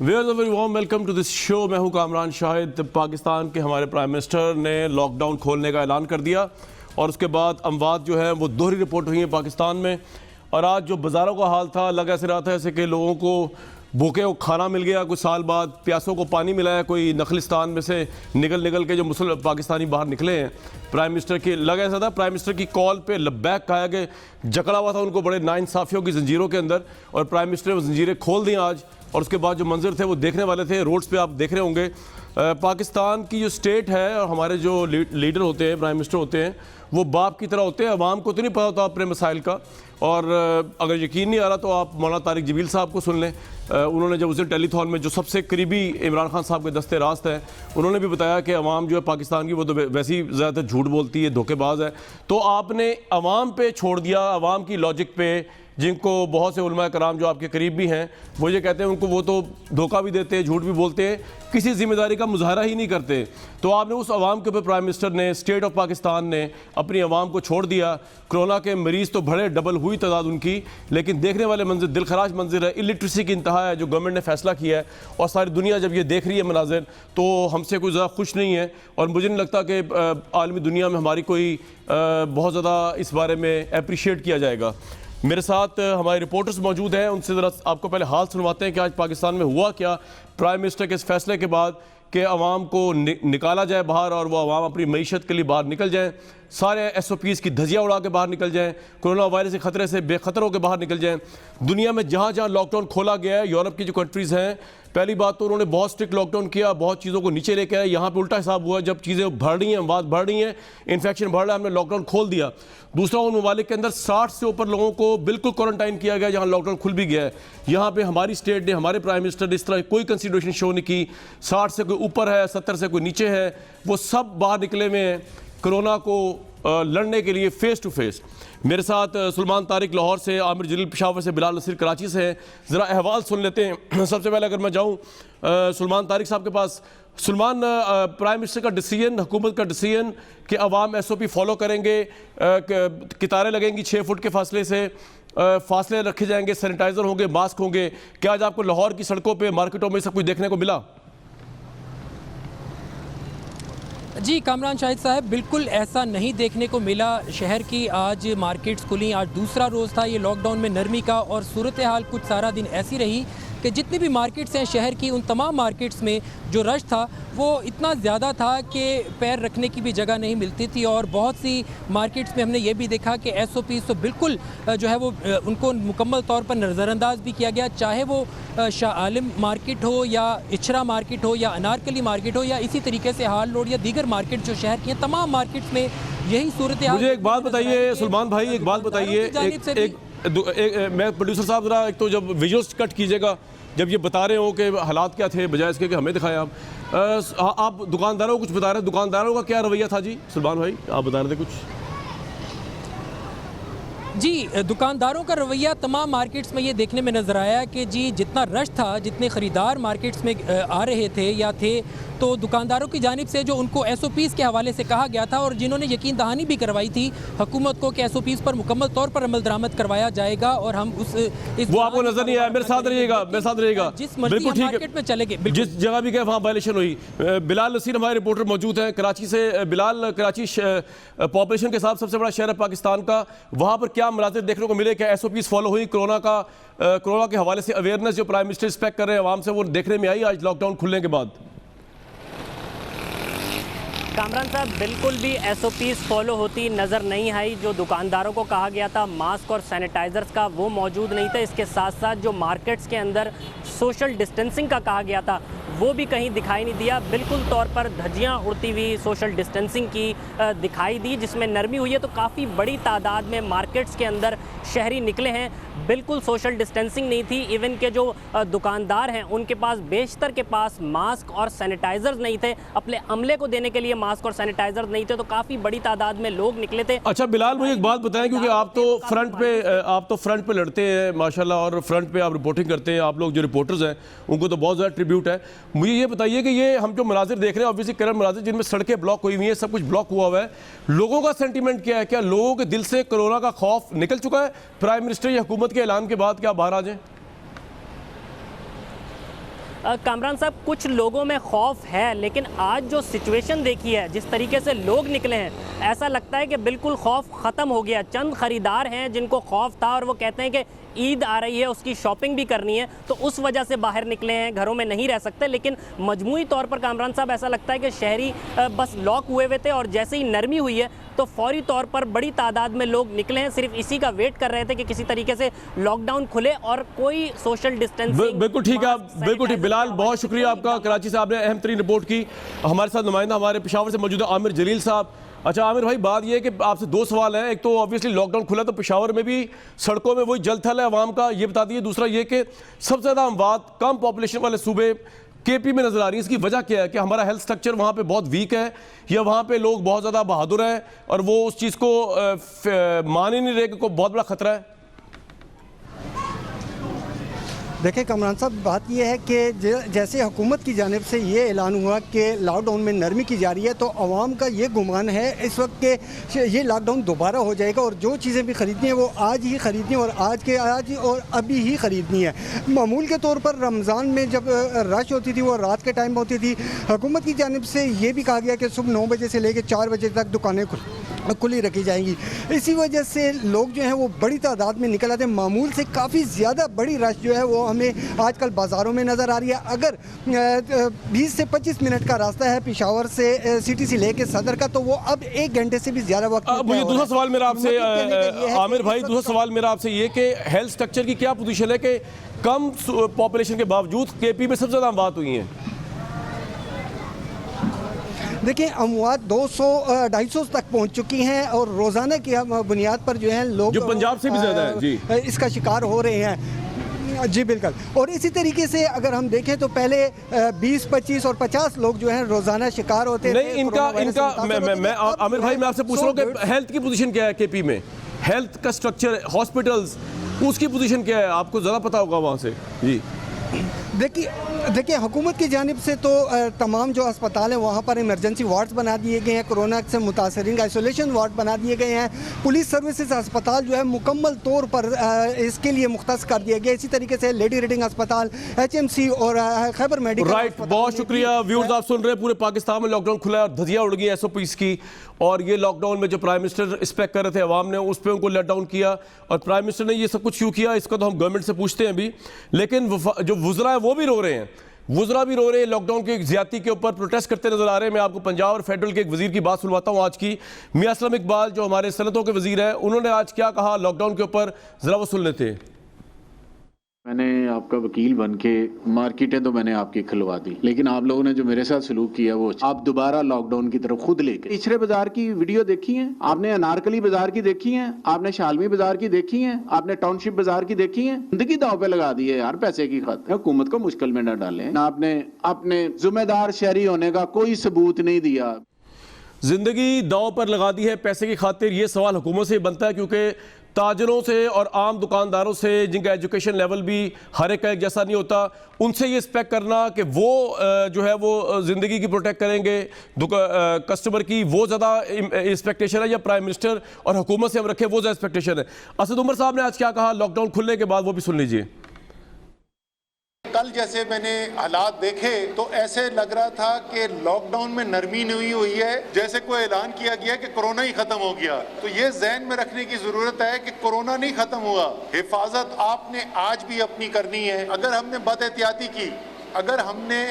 Welcome to this show. मैं हूं कामरान शाहिद। पाकिस्तान के हमारे प्राइम मिनिस्टर ने लॉकडाउन खोलने का ऐलान कर दिया और उसके बाद अमवात जो है वो दोहरी रिपोर्ट हुई है पाकिस्तान में। और आज जो बाज़ारों का हाल था, लग ऐसे रहा था ऐसे कि लोगों को भूखे को खाना मिल गया, कुछ साल बाद प्यासों को पानी मिला है। कोई नखलिस्तान में से निकल के जो मुसल पाकिस्तानी बाहर निकले हैं, प्राइम मिनिस्टर की लग ऐसा था, प्राइम मिनिस्टर की कॉल पे लब्बैक कहा कि जकड़ा हुआ था उनको बड़े नाइंसाफ़ियों की जंजीरों के अंदर, और प्राइम मिनिस्टर ने वो जंजीरें खोल दी आज। और उसके बाद जो मंजर थे वो देखने वाले थे। रोड्स पे आप देख रहे होंगे पाकिस्तान की जो स्टेट है, और हमारे जो लीडर होते हैं, प्राइम मिनिस्टर होते हैं, वो बाप की तरह होते हैं। अवाम को तो नहीं पता होता अपने मसाइल का। और अगर यकीन नहीं आ रहा तो आप मौलाना तारिक जमील साहब को सुन लें। उन्होंने जब उस दिन टेलीथॉन में, जो सबसे करीबी इमरान खान साहब के दस्ते रास्त हैं, उन्होंने भी बताया कि अवाम जो है पाकिस्तान की वो तो वैसे ही ज़्यादातर झूठ बोलती है, धोखेबाज है। तो आपने अवाम पे छोड़ दिया, अवाम की लॉजिक पे, जिनको बहुत से उलमा कराम जो आपके करीब भी हैं वो ये कहते हैं उनको वो तो धोखा भी देते हैं, झूठ भी बोलते हैं, किसी जिम्मेदारी का मुजाहरा ही नहीं करते। तो आपने उस अवाम के ऊपर प्राइम मिनिस्टर ने, स्टेट ऑफ पाकिस्तान ने अपनी अवाम को छोड़ दिया। कोरोना के मरीज़ तो बढ़े, डबल हुई तादाद उनकी, लेकिन देखने वाले मंजिर दिलखराज मंजिर है। इलिटरेसी की इंतहा है जो गवर्नमेंट ने फैसला किया है, और सारी दुनिया जब ये देख रही है मनाजिर, तो हमसे कोई ज़्यादा खुश नहीं है। और मुझे नहीं लगता कि आलमी दुनिया में हमारी कोई बहुत ज़्यादा इस बारे में अप्रिशिएट किया जाएगा। मेरे साथ हमारे रिपोर्टर्स मौजूद हैं, उनसे ज़रा आपको पहले हाल सुनवाते हैं कि आज पाकिस्तान में हुआ क्या प्राइम मिनिस्टर के इस फैसले के बाद कि अवाम को निकाला जाए बाहर, और वो अवाम अपनी मईशत के लिए बाहर निकल जाएँ, सारे SOPs की धजिया उड़ा के बाहर निकल जाएँ, कोरोना वायरस के ख़तरे से बेखतर होकर बाहर निकल जाएँ। दुनिया में जहाँ जहाँ लॉकडाउन खोला गया है, यूरोप की जो कंट्रीज़ हैं, पहली बात तो उन्होंने बहुत स्ट्रिक्ट लॉकडाउन किया, बहुत चीज़ों को नीचे लेके आए। यहाँ पे उल्टा हिसाब हुआ, जब चीज़ें बढ़ रही हैं, बात बढ़ रही हैं, इन्फेक्शन बढ़ रहा है, हमने लॉकडाउन खोल दिया। दूसरा, उन ममालिक के अंदर 60 से ऊपर लोगों को बिल्कुल क्वारंटाइन किया गया जहाँ लॉकडाउन खुल भी गया है। यहाँ पे हमारी स्टेट ने, हमारे प्राइम मिनिस्टर ने इस तरह कोई कंसिडरेशन शो नहीं की। 60 से कोई ऊपर है, 70 से कोई नीचे है, वो सब बाहर निकले हुए हैं कोरोना को लड़ने के लिए फेस टू फेस। मेरे साथ सुलेमान तारिक लाहौर से, आमिर जलील पेशावर से, बिलाल नसीर कराची से हैं। ज़रा अहवाल सुन लेते हैं। सबसे पहले अगर मैं जाऊँ सुलेमान तारिक साहब के पास। सुलेमान, प्राइम मिनिस्टर का डिसीजन, हुकूमत का डिसीजन कि अवाम SOP फॉलो करेंगे, कितारें लगेंगी 6 फुट के फासले से, फासले रखे जाएंगे, सैनिटाइज़र होंगे, मास्क होंगे, क्या आज आपको लाहौर की सड़कों पर, मार्केटों में सब कुछ देखने को मिला? जी कामरान शाहिद साहब, बिल्कुल ऐसा नहीं देखने को मिला। शहर की आज मार्केट्स खुली, आज दूसरा रोज़ था ये लॉकडाउन में नरमी का, और सूरत हाल कुछ सारा दिन ऐसी रही कि जितनी भी मार्केट्स हैं शहर की, उन तमाम मार्केट्स में जो रश था वो इतना ज़्यादा था कि पैर रखने की भी जगह नहीं मिलती थी। और बहुत सी मार्केट्स में हमने ये भी देखा कि SOPs तो बिल्कुल जो है वो उनको मुकम्मल तौर पर नज़रअंदाज भी किया गया, चाहे वो शाह आलम मार्केट हो, या इचरा मार्केट हो, या अनारकली मार्केट हो, या इसी तरीके से हाल रोड या दीगर मार्केट जो शहर की हैं, तमाम मार्केट्स में यही सूरत हाल। मुझे एक बात बताइए सुलेमान भाई, एक बात बताइए, मैं प्रोड्यूसर साहब ज़रा एक तो जब विजुअल्स कट कीजिएगा, जब ये बता रहे हो कि हालात क्या थे, बजाय इसके कि हमें दिखाएं आप दुकानदारों को कुछ बता रहे हैं, दुकानदारों का क्या रवैया था जी? सुलेमान भाई आप बता रहे थे कुछ। जी, दुकानदारों का रवैया तमाम मार्केट्स में ये देखने में नज़र आया कि जी जितना रश था, जितने ख़रीदार मार्केट्स में आ रहे थे या थे, तो दुकानदारों की जानिब से जो उनको SOPs के हवाले से कहा गया था, और जिन्होंने यकीन दहानी भी करवाई थी हुकूमत को कि SOPs पर मुकम्मल तौर पर अमल दरामद करवाया जाएगा, और हम वो आपको नजर नहीं आया। मेरे साथ रहिएगा, मेरे साथ रहिएगा, जिस मर्जी मार्केट में चले गए, जिस जगह भी गए वहाँ वायलेशन हुई। बिलाल नसीर हमारे रिपोर्टर मौजूद हैं कराची से। बिलाल, कराची पॉपुलेशन के साथ सबसे बड़ा शहर है पाकिस्तान का, वहाँ पर क्या मनाज़िर देखने को मिले? क्या SOPs फॉलो हुई? कोरोना के हवाले से अवेयरनेस जो प्राइम मिनिस्टर एक्सपेक्ट कर रहे हैं आवाम से, वो देखने में आई आज लॉकडाउन खुलने के बाद? कामरान साहब, बिल्कुल भी SOPs फॉलो होती नज़र नहीं आई। जो दुकानदारों को कहा गया था मास्क और सैनिटाइज़र्स का, वो मौजूद नहीं था। इसके साथ साथ जो मार्केट्स के अंदर सोशल डिस्टेंसिंग का कहा गया था वो भी कहीं दिखाई नहीं दिया। बिल्कुल तौर पर धज्जियाँ उड़ती हुई सोशल डिस्टेंसिंग की दिखाई दी, जिसमें नरमी हुई है। तो काफ़ी बड़ी तादाद में मार्केट्स के अंदर शहरी निकले हैं, बिल्कुल सोशल डिस्टेंसिंग नहीं थी। इवन के जो दुकानदार हैं उनके पास, बेशतर के पास मास्क और सैनिटाइज़र्स नहीं थे, अपने अमले को देने के लिए मास्क और सैनिटाइजर नहीं थे। तो काफ़ी बड़ी तादाद में लोग निकले थे। अच्छा बिलाल, मुझे एक बात बताएं, क्योंकि आप तो फ्रंट पे लड़ते हैं माशाल्लाह, और फ्रंट पे आप रिपोर्टिंग करते हैं। आप लोग जो रिपोर्टर्स हैं उनको तो बहुत ज़्यादा ट्रिब्यूट है। मुझे ये बताइए कि ये हम जो मनाजिर देख रहे हैं, ऑब्वियसली करंट मनाजिर जिनमें सड़कें ब्लॉक हुई हुई हैं, सब कुछ ब्लॉक हुआ हुआ है, लोगों का सेंटीमेंट क्या है? क्या लोगों के दिल से कोरोना का खौफ निकल चुका है प्राइम मिनिस्टर या हुकूमत के ऐलान के बाद? क्या बाहर आ जाए? कामरान साहब, कुछ लोगों में खौफ है, लेकिन आज जो सिचुएशन देखी है, जिस तरीके से लोग निकले हैं, ऐसा लगता है कि बिल्कुल खौफ ख़त्म हो गया। चंद ख़रीदार हैं जिनको खौफ था और वो कहते हैं कि ईद आ रही है, उसकी शॉपिंग भी करनी है, तो उस वजह से बाहर निकले हैं, घरों में नहीं रह सकते। लेकिन मजमूई तौर पर कामरान साहब ऐसा लगता है कि शहरी बस लॉक हुए हुए थे और जैसे ही नरमी हुई है तो फौरी तौर पर बड़ी तादाद में लोग निकले हैं, सिर्फ इसी का वेट कर रहे थे कि किसी तरीके से लॉकडाउन खुले और कोई सोशल डिस्टेंसिंग। बिल्कुल ठीक है, बिल्कुल ठीक। बिलाल, बहुत शुक्रिया आपका, कराची से आपने अहम तरीन रिपोर्ट की। हमारे साथ नुमाइंदा हमारे पेशावर से मौजूद है आमिर जलील साहब। अच्छा आमिर भाई, बात यह है कि आपसे दो सवाल हैं। एक तो ऑब्वियसली लॉकडाउन खुला तो पेशावर में भी सड़कों में वही जल थल है आवाम का, ये बता दिए। दूसरा ये कि सबसे ज़्यादा अमवात कम पॉपुलेशन वाले सूबे केपी में नज़र आ रही है। इसकी वजह क्या है? कि हमारा हेल्थ स्ट्रक्चर वहाँ पे बहुत वीक है, या वहाँ पे लोग बहुत ज़्यादा बहादुर हैं और वो उस चीज़ को मान ही नहीं रहे कि कोई बहुत बड़ा ख़तरा है? देखिए कमरान साहब, बात यह है कि जैसे हुकूमत की जानिब से ये ऐलान हुआ कि लॉकडाउन में नरमी की जा रही है, तो आवाम का ये गुमान है इस वक्त के ये लॉकडाउन दोबारा हो जाएगा और जो चीज़ें भी ख़रीदनी है वो आज ही ख़रीदनी है और आज और अभी ही ख़रीदनी है। मामूल के तौर पर रमज़ान में जब रश होती थी वो रात के टाइम होती थी। हुकूमत की जानिब से ये भी कहा गया कि सुबह 9 बजे से लेकर 4 बजे तक दुकानें खुली रखी जाएंगी। इसी वजह से लोग जो हैं वो बड़ी तादाद में निकल आते हैं। मामूल से काफ़ी ज़्यादा बड़ी रश जो है वो हमें आजकल बाज़ारों में नज़र आ रही है। अगर 20 से 25 मिनट का रास्ता है पेशावर से सिटी से लेके सदर का, तो वो अब 1 घंटे से भी ज़्यादा वक्त। मुझे दूसरा सवाल मेरा आपसे आमिर भाई, दूसरा सवाल मेरा आपसे ये कि हेल्थ स्ट्रक्चर की क्या पोजीशन है कि कम पॉपुलेशन के बावजूद केपी में सबसे ज़्यादा बात हुई है? देखिए अमवात 200-250 तक पहुंच चुकी हैं और रोज़ाना की बुनियाद पर जो है लोग जो पंजाब से भी ज़्यादा है जी इसका शिकार हो रहे हैं। जी बिल्कुल। और इसी तरीके से अगर हम देखें तो पहले 20, 25 और 50 लोग जो हैं रोज़ाना शिकार होते नहीं। इनका मैं आमिर भाई मैं आपसे पूछ रहा हूँ कि हेल्थ की पोजीशन क्या है केपी में? हेल्थ का स्ट्रक्चर, हॉस्पिटल्स, उसकी पोजीशन क्या है? आपको ज़्यादा पता होगा वहाँ से। जी देखिए हुकूमत की जानिब से तो तमाम जो अस्पताल हैं वहाँ पर इमरजेंसी वार्ड्स बना दिए गए हैं, कोरोना से मुतासरीन का आइसोलेशन वार्ड बना दिए गए हैं। पुलिस सर्विसेज अस्पताल जो है मुकम्मल तौर पर इसके लिए मुख्तस कर दिया गया। इसी तरीके से लेडी रीडिंग अस्पताल, HMC और खैबर मेडिकल। राइट, बहुत शुक्रिया। व्यूअर्स, आप सुन रहे हैं पूरे पाकिस्तान में लॉकडाउन खुला है और धजिया उड़ गई SOPs की। और ये लॉकडाउन में जो प्राइम मिनिस्टर एक्सपेक्ट कर रहे थे अवाम ने, उस पर उनको लेट डाउन किया और प्राइम मिनिस्टर ने ये सब कुछ क्यों किया इसका तो हम गवर्नमेंट से पूछते हैं अभी। लेकिन जो वुज़रा है वो भी रो रहे हैं, वुज़रा भी रो रहे हैं, लॉकडाउन की ज्यादती के ऊपर प्रोटेस्ट करते नजर आ रहे हैं। मैं आपको पंजाब और फेडरल के एक वजीर की बात सुनवाता हूँ आज की। मियां असलम इकबाल जो हमारे सनतों के वजीर हैं, उन्होंने आज क्या कहा लॉकडाउन के ऊपर, जरा वो सुन लेते हैं। मैंने आपका वकील बन के मार्केटें तो मैंने आपकी खुलवा दी, लेकिन आप लोगों ने जो मेरे साथ सलूक किया वो आप दोबारा लॉकडाउन की तरफ खुद लेके। पिछले बाजार की वीडियो देखी है आपने, अनारकली बाजार की देखी है आपने, शालमी बाजार की देखी है आपने, टाउनशिप बाजार की देखी है। जिंदगी दाव पे लगा दी है यार पैसे की खातिर। हुकूमत को मुश्किल में न डालें। आपने अपने जिम्मेदार शहरी होने का कोई सबूत नहीं दिया। जिंदगी दाव पर लगा दी है पैसे की खातिर, ये सवाल हुकूमत से बनता है क्योंकि ताजरों से और आम दुकानदारों से जिनका एजुकेशन लेवल भी हर एक का एक जैसा नहीं होता, उनसे ये एक्सपेक्ट करना कि वो जो है वो ज़िंदगी की प्रोटेक्ट करेंगे कस्टमर की, वो ज़्यादा एक्सपेक्टेशन है या प्राइम मिनिस्टर और हुकूमत से हम रखें वो ज़्यादा एक्सपेक्टेशन है? असद उमर साहब ने आज क्या कहा लॉकडाउन खुलने के बाद, वो भी सुन लीजिए। कल जैसे मैंने हालात देखे तो ऐसे लग रहा था कि लॉकडाउन में नरमी नहीं हुई है, जैसे कोई ऐलान किया गया कि कोरोना ही खत्म हो गया। तो ये ज़हन में रखने की जरूरत है कि कोरोना नहीं खत्म हुआ। हिफाजत आपने आज भी अपनी करनी है। अगर हमने बदएहतियाती की, अगर हमने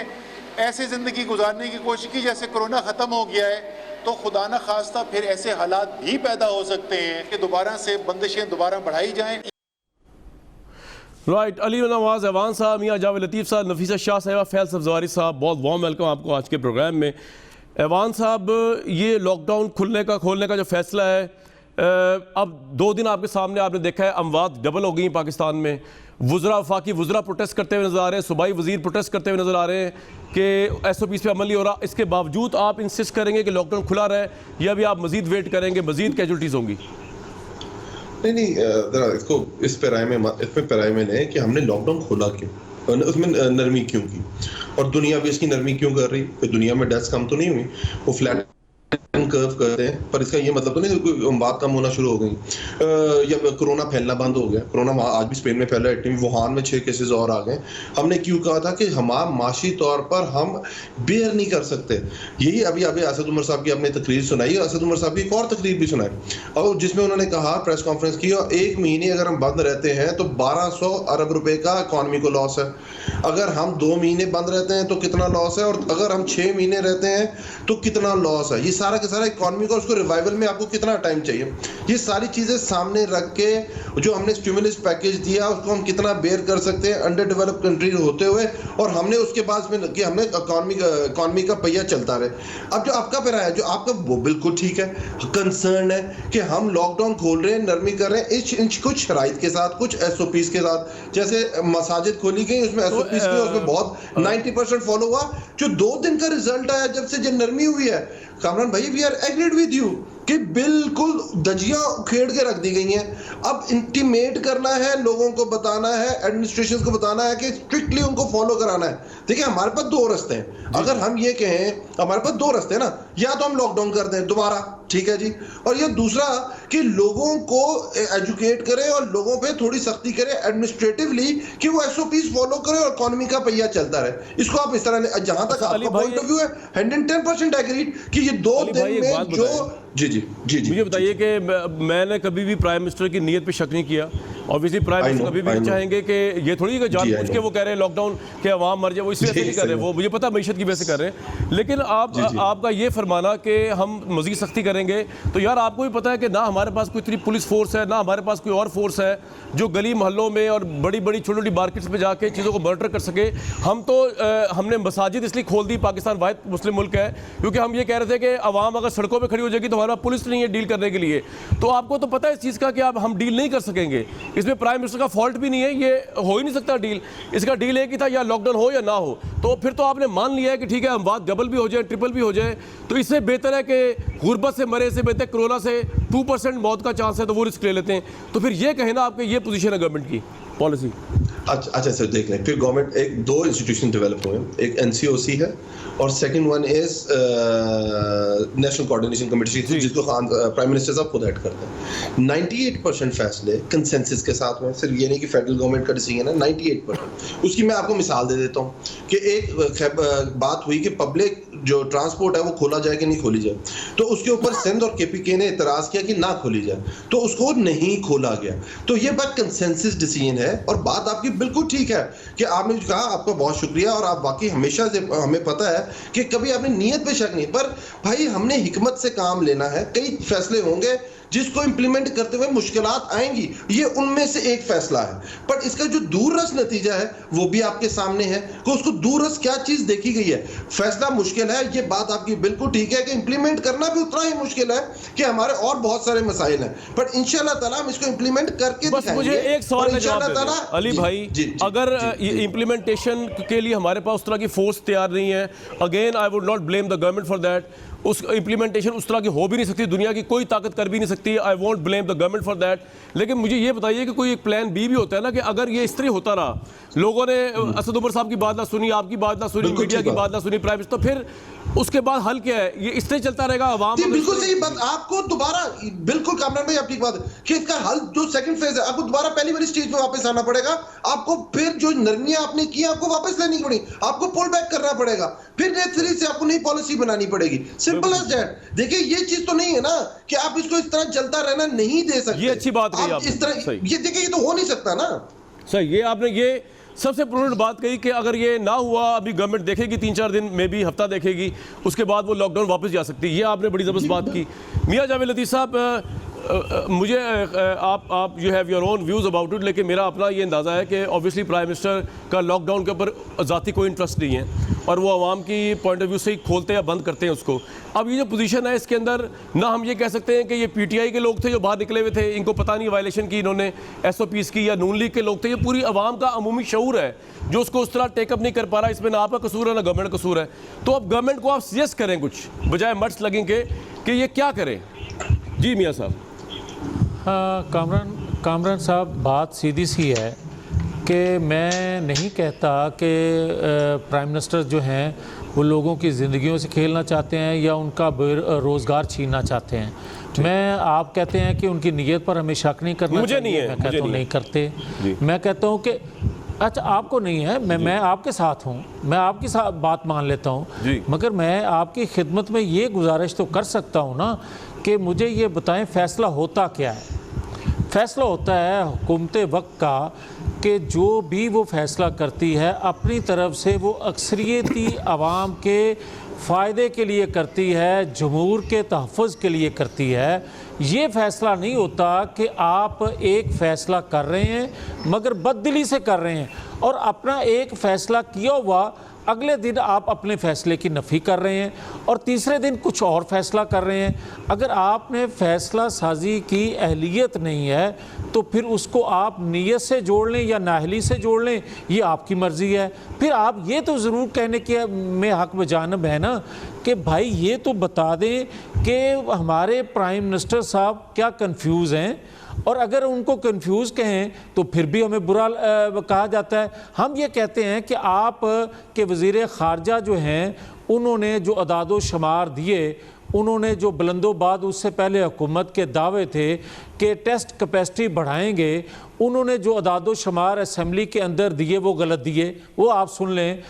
ऐसे जिंदगी गुजारने की कोशिश की जैसे कोरोना खत्म हो गया है, तो खुदा न खास्ता फिर ऐसे हालात भी पैदा हो सकते हैं कि दोबारा से बंदिशें दोबारा बढ़ाई जाएं। राइट, अली नवाज ऐवान साहब, मियां जावेद लतीफ़ साहब, नफीसा शाह साहिबा, फैल सब्ज़वारी साहब, बहुत वार्म वेलकम आपको आज के प्रोग्राम में। ऐवान साहब, ये लॉकडाउन खोलने का जो फैसला है, अब 2 दिन आपके सामने आपने देखा है अमवात डबल हो गई पाकिस्तान में। वुज़रा, वफाकी वुज़रा प्रोटेस्ट करते हुए नज़र आ रहे हैं, सूबाई वज़ीर प्रोटेस्ट करते हुए नज़र आ रहे हैं कि SOPs पे अमल नहीं हो रहा। इसके बावजूद आप इंसिस्ट करेंगे कि लॉकडाउन खुला रहे या भी आप मज़ीद वेट करेंगे, मज़ीद कैजुअल्टीज़ होंगी? नहीं, जरा इसको इस पैराए में लें कि हमने लॉकडाउन खोला क्यों, उसमें नरमी क्यों की, और दुनिया भी इसकी नरमी क्यों कर रही? कोई दुनिया में डेथ्स कम तो नहीं हुई, वो फ्लैट डिमांड कर्व करते हैं, पर इसका ये मतलब तो नहीं कोई बात कम होना शुरू हो गई या कोरोना फैलना बंद हो गया। कोरोना आज भी स्पेन में फैला है, वुहान में 6 केसेस और आ गए। हमने क्यों कहा था कि हमारा माशी तौर पर हम बेयर नहीं कर सकते। यही अभी असद उमर साहब की अपनी तकरीर सुनाई, असद उमर साहब की एक और तकरीर भी सुनाई, और जिसमें उन्होंने कहा, प्रेस कॉन्फ्रेंस की, और 1 महीने अगर हम बंद रहते हैं तो 1200 अरब रुपए का इकॉनमी को लॉस है। अगर हम 2 महीने बंद रहते हैं तो कितना लॉस है, और अगर हम 6 महीने रहते हैं तो कितना लॉस है। ये सारा का सारा इकॉनमी को, उसको रिवाइवल में आपको कितना टाइम चाहिए, ये सारी चीजें सामने रख के जो हमने स्टिमुलस पैकेज दिया उसको हम कितना बेयर कर सकते हैं अंडर डेवलप्ड कंट्री होते हुए, और हमने उसके बाद में कि हमने इकॉनमी का पहिया चलता रहे। अब जो आपका पैरा है, जो आपका, वो बिल्कुल ठीक है, कंसर्न है कि हम लॉकडाउन खोल रहे हैं, नरमी कर रहे हैं, कुछ शराइत के साथ, कुछ एसओपीज के साथ। जैसे मसाजिद खोली गई, उसमें एसओपीज की, उसमें बहुत 90% फॉलो हुआ। जो 2 दिन का रिजल्ट आया जब से जो नरमी हुई है, कामरान भाई, we are agreed with you कि बिल्कुल दजियां उखेड़ के रख दी गई हैं। अब इंटीमेट करना है, लोगों को बताना है, एडमिनिस्ट्रेशन को बताना है कि स्ट्रिक्टली उनको फॉलो कराना है। देखिए, हमारे पास 2 रास्ते हैं। अगर हम ये कहें, हमारे पास 2 रास्ते हैं ना, या तो हम लॉकडाउन कर दें दोबारा, ठीक है जी, और ये दूसरा कि लोगों को एजुकेट करें और लोगों पे थोड़ी सख्ती करें एडमिनिस्ट्रेटिवली कि वो एसओपीज फॉलो करें और इकॉनमी का पहिया चलता रहे। इसको आप इस तरह, जहां तक आपका पॉइंट ऑफ व्यू है, 110% एग्रीड कि ये 2 दिन में जो जी मुझे बताइए कि मैंने कभी भी प्राइम मिनिस्टर की नीयत पे शक नहीं किया। ऑब्वियसली प्राइम मिनिस्टर कभी भी चाहेंगे कि ये थोड़ी कि जानबूझ के वो कह रहे हैं लॉकडाउन के अवाम मर जाए, वो इस वजह से नहीं कर रहे, वो मुझे पता मईशत की वजह से कर रहे हैं। लेकिन आपका ये फरमाना कि हम मज़ीद सख्ती करेंगे, तो यार आपको भी पता है कि ना हमारे पास कोई इतनी पुलिस फोर्स है, ना हमारे पास कोई और फोर्स है जो गली मोहल्लों में और बड़ी बड़ी छोटी छोटी मार्केट्स में जाके चीज़ों को मॉनिटर कर सके। हम तो हमने मसाजिद इसलिए खोल दी, पाकिस्तान वाहिद मुस्लिम मुल्क है, क्योंकि हम ये कह रहे थे कि अवाम अगर सड़कों पर खड़ी हो जाएगी तो हमारा पुलिस नहीं है डील करने के लिए। तो आपको तो पता है इस चीज़ का कि आप हम डील नहीं कर सकेंगे। इसमें प्राइम मिनिस्टर का फॉल्ट भी नहीं है, ये हो ही नहीं सकता डील। इसका डील एक ही था, या लॉकडाउन हो या ना हो। तो फिर तो आपने मान लिया है कि ठीक है, अमवात डबल भी हो जाए, ट्रिपल भी हो जाए, तो इससे बेहतर है कि गुर्बत से मरे से बेहतर कोरोना से 2% मौत का चांस है तो वो रिस्क ले लेते हैं। तो फिर ये कहें ना, आपके ये पोजीशन है गवर्नमेंट की पॉलिसी। अच्छा सर, देख लें, फिर गवर्नमेंट 2 इंस्टीट्यूशन डेवलप हुए हैं, एक एनसीओसी है और second one is national coordination committee, जिसको प्राइम मिनिस्टर साहब खुद हेड करते हैं। 98% फैसले कंसेंसस के साथ में, सिर्फ ये नहीं कि फेडरल गवर्नमेंट का डिसीजन है, 98%। उसकी मैं आपको मिसाल दे देता हूँ कि एक बात हुई कि पब्लिक जो ट्रांसपोर्ट है वो खोला जाए कि नहीं खोली जाए, तो उसके ऊपर सिंध और केपीके ने इतराज किया कि ना खोली जाए, तो उसको नहीं खोला गया। तो ये बात कंसेंसस डिसीजन है, और बात आपकी बिल्कुल ठीक है कि आपने जो कहा, आपका बहुत शुक्रिया, और आप वाकई हमेशा से, हमें पता है कि कभी आपने नीयत पे शक नहीं, पर भाई हमने हिकमत से काम लेना है। कई फैसले होंगे जिसको इंप्लीमेंट करते हुए मुश्किलात आएंगी, ये उनमें से एक फैसला है, पर इसका जो दूररस नतीजा है वो भी आपके सामने है कि उसको दूररस क्या चीज देखी गई है। फैसला मुश्किल है, ये बात आपकी बिल्कुल ठीक है कि इंप्लीमेंट करना भी उतना ही मुश्किल है कि हमारे और बहुत सारे मसाइल हैं, पर इंशाल्लाह ताला हम इसको इंप्लीमेंट करके बस मुझे एक सवाल का जवाब दे दें अली भाई, अगर इम्प्लीमेंटेशन के लिए हमारे पास उस तरह की फोर्स तैयार नहीं है, again I would not blame the government for that, उस इम्प्लीमेंटेशन उस तरह की हो भी नहीं सकती, दुनिया की कोई ताकत कर भी नहीं सकती, I won't blame the government for that. लेकिन मुझे ये बताइए कि कोई एक प्लान बी भी होता है ना, कि अगर ये इस तरह होता रहा, लोगों ने असद उमर साहब की बात ना सुनी, आपकी बात ना सुनी, मीडिया की बात ना सुनी, प्राइम मिनिस्टर, तो फिर उसके बाद हल क्या है? ये इस तरह चलता रहेगा आवाम। बिल्कुल सही बात, आपको दोबारा, बिल्कुल कामरान भाई आपकी बात है कि इसका हल जो सेकंड फेज है, आपको दोबारा पहली वाली स्टेज पे वापस आना पड़ेगा, आपको फिर जो नरमियां आपने की आपको वापस लेनी पड़ेगी, आपको पुल बैक करना पड़ेगा, फिर नेचुरली से आपको नई पॉलिसी बनानी पड़ेगी, सिंपल एज दैट। देखिए, ये चीज तो नहीं है ना कि आप इसको इस तरह चलता रहना नहीं दे सकते। ये अच्छी बात कही आपने, इस तरह ये देखिए, ये तो हो नहीं सकता ना। सही, ये आपने ये सबसे प्रोडक्ट बात कही कि अगर ये ना हुआ, अभी गवर्नमेंट देखेगी 3-4 दिन में भी, हफ्ता देखेगी, उसके बाद वो लॉकडाउन वापस जा सकती है। ये आपने बड़ी ज़बरदस्त बात की। मियां जावेद लतीफ़ साहब, मुझे आप you have your own views about it, लेकिन मेरा अपना ये अंदाज़ा है कि ऑब्वियसली प्राइम मिनिस्टर का लॉकडाउन के ऊपर ज़ाती कोई इंटरेस्ट नहीं है, और वो आवाम की पॉइंट ऑफ व्यू से ही खोलते या बंद करते हैं उसको। अब ये जो पोजीशन है, इसके अंदर ना हम ये कह सकते हैं कि ये पीटीआई के लोग थे जो बाहर निकले हुए थे, इनको पता नहीं वायलेशन की इन्होंने एसओपीज़ की, या नून लीग के लोग थे, ये पूरी आवाम का अमूमी शऊर है जो उसको उस तरह टेकअप नहीं कर पा रहा। इसमें ना आपका कसूर है ना गवर्नमेंट कसूर है। तो अब गवर्नमेंट को आप सजेस्ट करें कुछ, बजाय मट्स लगेंगे कि ये क्या करें। जी मियाँ साहब। कामरान साहब, बात सीधी सी है कि मैं नहीं कहता कि प्राइम मिनिस्टर जो हैं वो लोगों की ज़िंदगियों से खेलना चाहते हैं या उनका रोज़गार छीनना चाहते हैं। मैं आप कहते हैं कि उनकी नीयत पर हमें शक नहीं करना मुझे चाहिए। नहीं है, मैं कहता हूँ नहीं करते। मैं कहता हूँ कि अच्छा आपको नहीं है, मैं आपके साथ हूँ, मैं आपकी बात मान लेता हूँ, मगर मैं आपकी खिदमत में ये गुजारिश तो कर सकता हूँ ना कि मुझे ये बताएं फ़ैसला होता क्या है। फ़ैसला होता है हुकूमत वक्त का कि जो भी वो फ़ैसला करती है अपनी तरफ से वो अक्सरियती आवाम के फ़ायदे के लिए करती है, जमहूर के तहफ़्फ़ुज़ के लिए करती है। ये फ़ैसला नहीं होता कि आप एक फ़ैसला कर रहे हैं मगर बददिली से कर रहे हैं और अपना एक फ़ैसला किया हुआ अगले दिन आप अपने फ़ैसले की नफ़ी कर रहे हैं और तीसरे दिन कुछ और फ़ैसला कर रहे हैं। अगर आपने फ़ैसला साजी की अहलियत नहीं है तो फिर उसको आप नीयत से जोड़ लें या नाअहली से जोड़ लें, ये आपकी मर्ज़ी है। फिर आप ये तो ज़रूर कहने के में हक़ बजानब है ना कि भाई ये तो बता दें कि हमारे प्राइम मिनिस्टर साहब क्या कंफ्यूज हैं, और अगर उनको कंफ्यूज कहें तो फिर भी हमें बुरा कहा जाता है। हम ये कहते हैं कि आप के वज़ीर ख़ारजा जो हैं उन्होंने जो अदाद शुमार दिए, उन्होंने जो बुलंदोबाद उससे पहले हुकूमत के दावे थे कि टेस्ट कैपेसिटी बढ़ाएंगे, उन्होंने जो अदाद शुमार असम्बली के अंदर दिए वो गलत दिए, वो आप सुन लें।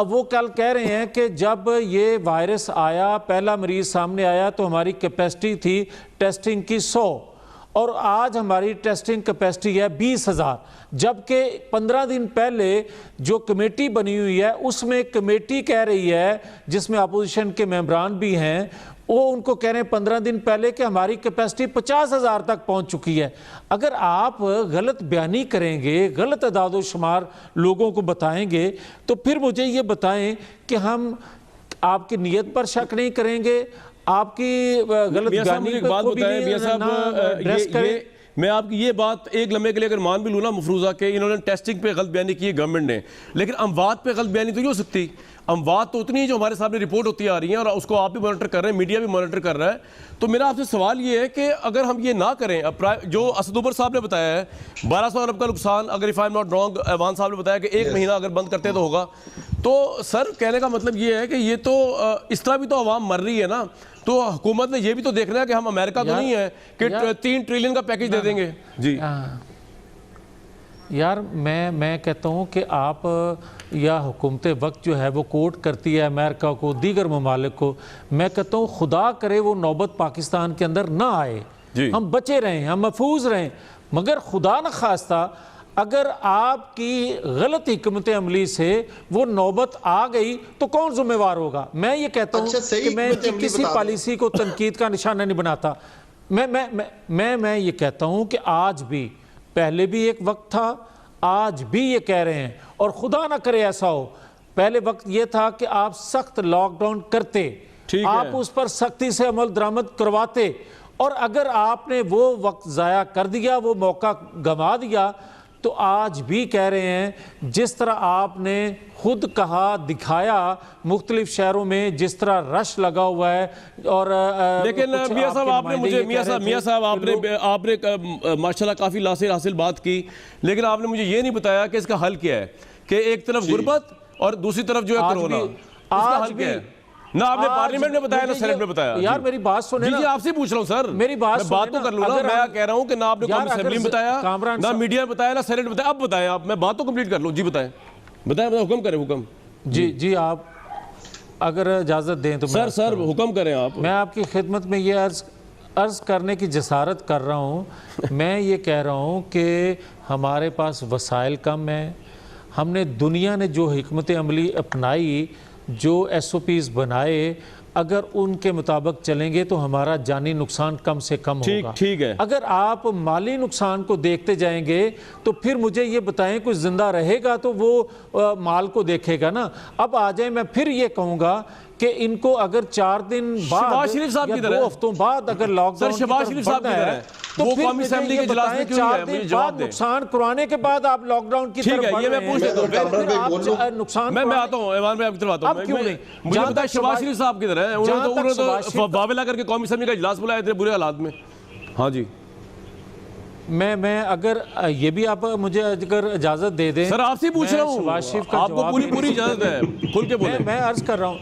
वो कल कह रहे हैं कि जब ये वायरस आया, पहला मरीज़ सामने आया तो हमारी कैपेसिटी थी टेस्टिंग की 100 और आज हमारी टेस्टिंग कैपेसिटी है 20,000, जबकि 15 दिन पहले जो कमेटी बनी हुई है उसमें कमेटी कह रही है, जिसमें अपोजिशन के मेंबरान भी हैं, वो उनको कह रहे हैं 15 दिन पहले कि हमारी कैपेसिटी 50,000 तक पहुंच चुकी है। अगर आप गलत बयानी करेंगे, गलत अदाद शुमार लोगों को बताएंगे तो फिर मुझे ये बताएं कि हम आपकी नीयत पर शक नहीं करेंगे, आपकी गलत बयानी एक बात बताएं मियां साहब, मैं आपकी ये बात एक लम्हे के लिए अगर मान भी लूँ ना मफरूज़ा के इन्होंने टेस्टिंग पे गलत बयानी की है गवर्नमेंट ने, लेकिन अमवात पे गलत बयानी तो नहीं हो सकती। अमवात तो उतनी ही जो हमारे सामने रिपोर्ट होती आ रही है और उसको आप भी मॉनिटर कर रहे हैं, मीडिया भी मॉनिटर कर रहा है। तो मेरा आपसे सवाल ये है कि अगर हम ये ना करें, जो असद उमर साहब ने बताया है 1200 अरब का नुकसान, अगर if I am not wrong Awan साहब ने बताया कि एक महीना अगर बंद करते तो होगा, तो सर कहने का मतलब ये है कि ये तो इस तरह भी तो अवाम मर रही है ना, तो हुकूमत ने ये भी तो देखना है कि हम अमेरिका तो नहीं है कि 3 ट्रिलियन का पैकेज दे देंगे। जी यार मैं कहता हूँ कि आप या हुकूमत वक्त जो है वो कोर्ट करती है अमेरिका को, दीगर ममालिक को। मैं कहता हूँ खुदा करे वो नौबत पाकिस्तान के अंदर ना आए, हम बचे रहें, हम महफूज रहें, मगर खुदा न खास्ता अगर आपकी गलत हिकमत अमली से वो नौबत आ गई तो कौन जिम्मेवार होगा। मैं ये कहता हूँ कि मैं किसी पॉलिसी को तनकीद का निशाना नहीं बनाता। मैं ये कहता हूँ कि आज भी, पहले भी एक वक्त था, आज भी ये कह रहे हैं, और खुदा ना करे ऐसा हो। पहले वक्त ये था कि आप सख्त लॉकडाउन करते, आप उस पर सख्ती से अमल दरामद करवाते, और अगर आपने वो वक्त ज़ाया कर दिया, वो मौका गंवा दिया, तो आज भी कह रहे हैं जिस तरह आपने खुद कहा, दिखाया मुख्तलिफ शहरों में जिस तरह रश लगा हुआ है। और लेकिन मियां साहब आपने मुझे मियां साहब आपने माशाल्लाह काफ़ी लासिर हासिल बात की, लेकिन आपने मुझे ये नहीं बताया कि इसका हल क्या है, कि एक तरफ गुर्बत और दूसरी तरफ जो है कोरोना, इसका हल क्या है ना? आपने पार्लियामेंट में बताया ना सेनेट में बताया। यार मेरी बात सुने ना, आपसे पूछ रहा हूं सर, मेरी बात तो कर लूं ना। मैं कह रहा हूं कि ना आपने कौमी असेंबली में बताया, ना मीडिया में बताया, ना सेनेट में बताया। अब बताएं आप, मैं बात तो कंप्लीट कर लूं। जी बताएं, हुक्म करें, हुक्म। जी आप अगर इजाजत दें तो सर हुक्म करें आप। मैं आपकी खिदमत में ये अर्ज करने की जसारत कर रहा हूँ। मैं ये कह रहा हूँ कि हमारे पास वसाइल कम है, हमने दुनिया ने जो हिकमत अमली अपनाई, जो SOPs बनाए, अगर उनके मुताबिक चलेंगे तो हमारा जानी नुकसान कम से कम होगा। ठीक है। अगर आप माली नुकसान को देखते जाएंगे तो फिर मुझे ये बताएं कोई जिंदा रहेगा तो वो माल को देखेगा ना। अब आ जाए, मैं फिर ये कहूँगा कि इनको अगर 4 दिन बाद या 2 हफ्तों बाद अगर लॉकडाउन शहबाज शरीफ साहब की तरह तो वो फिर कौमी असेंबली के इजलास में क्यों है, 4 दिन बाद नुकसान करवाने के बाद आप लॉकडाउन की तरफ बढ़ रहे हैं। ये मैं पूछ लेता हूं, नुकसान मैं आता हूं ईमान भाई आपकी तरफ आता हूं। क्यों नहीं, मुझे पता है शहबाज शरीफ साहब की तरह है, उन्होंने तो वावेला करके कौमी असेंबली का इजलास बुलाया इतने बुरे हालात में। हाँ जी, मैं अगर ये भी आप मुझे अगर इजाजत दे दें सर, आपसे पूछ रहा हूँ, शहबाज शरीफ का आपको जवाब पूरी इजाजत है, खुल के बोले। मैं अर्ज कर रहा हूँ,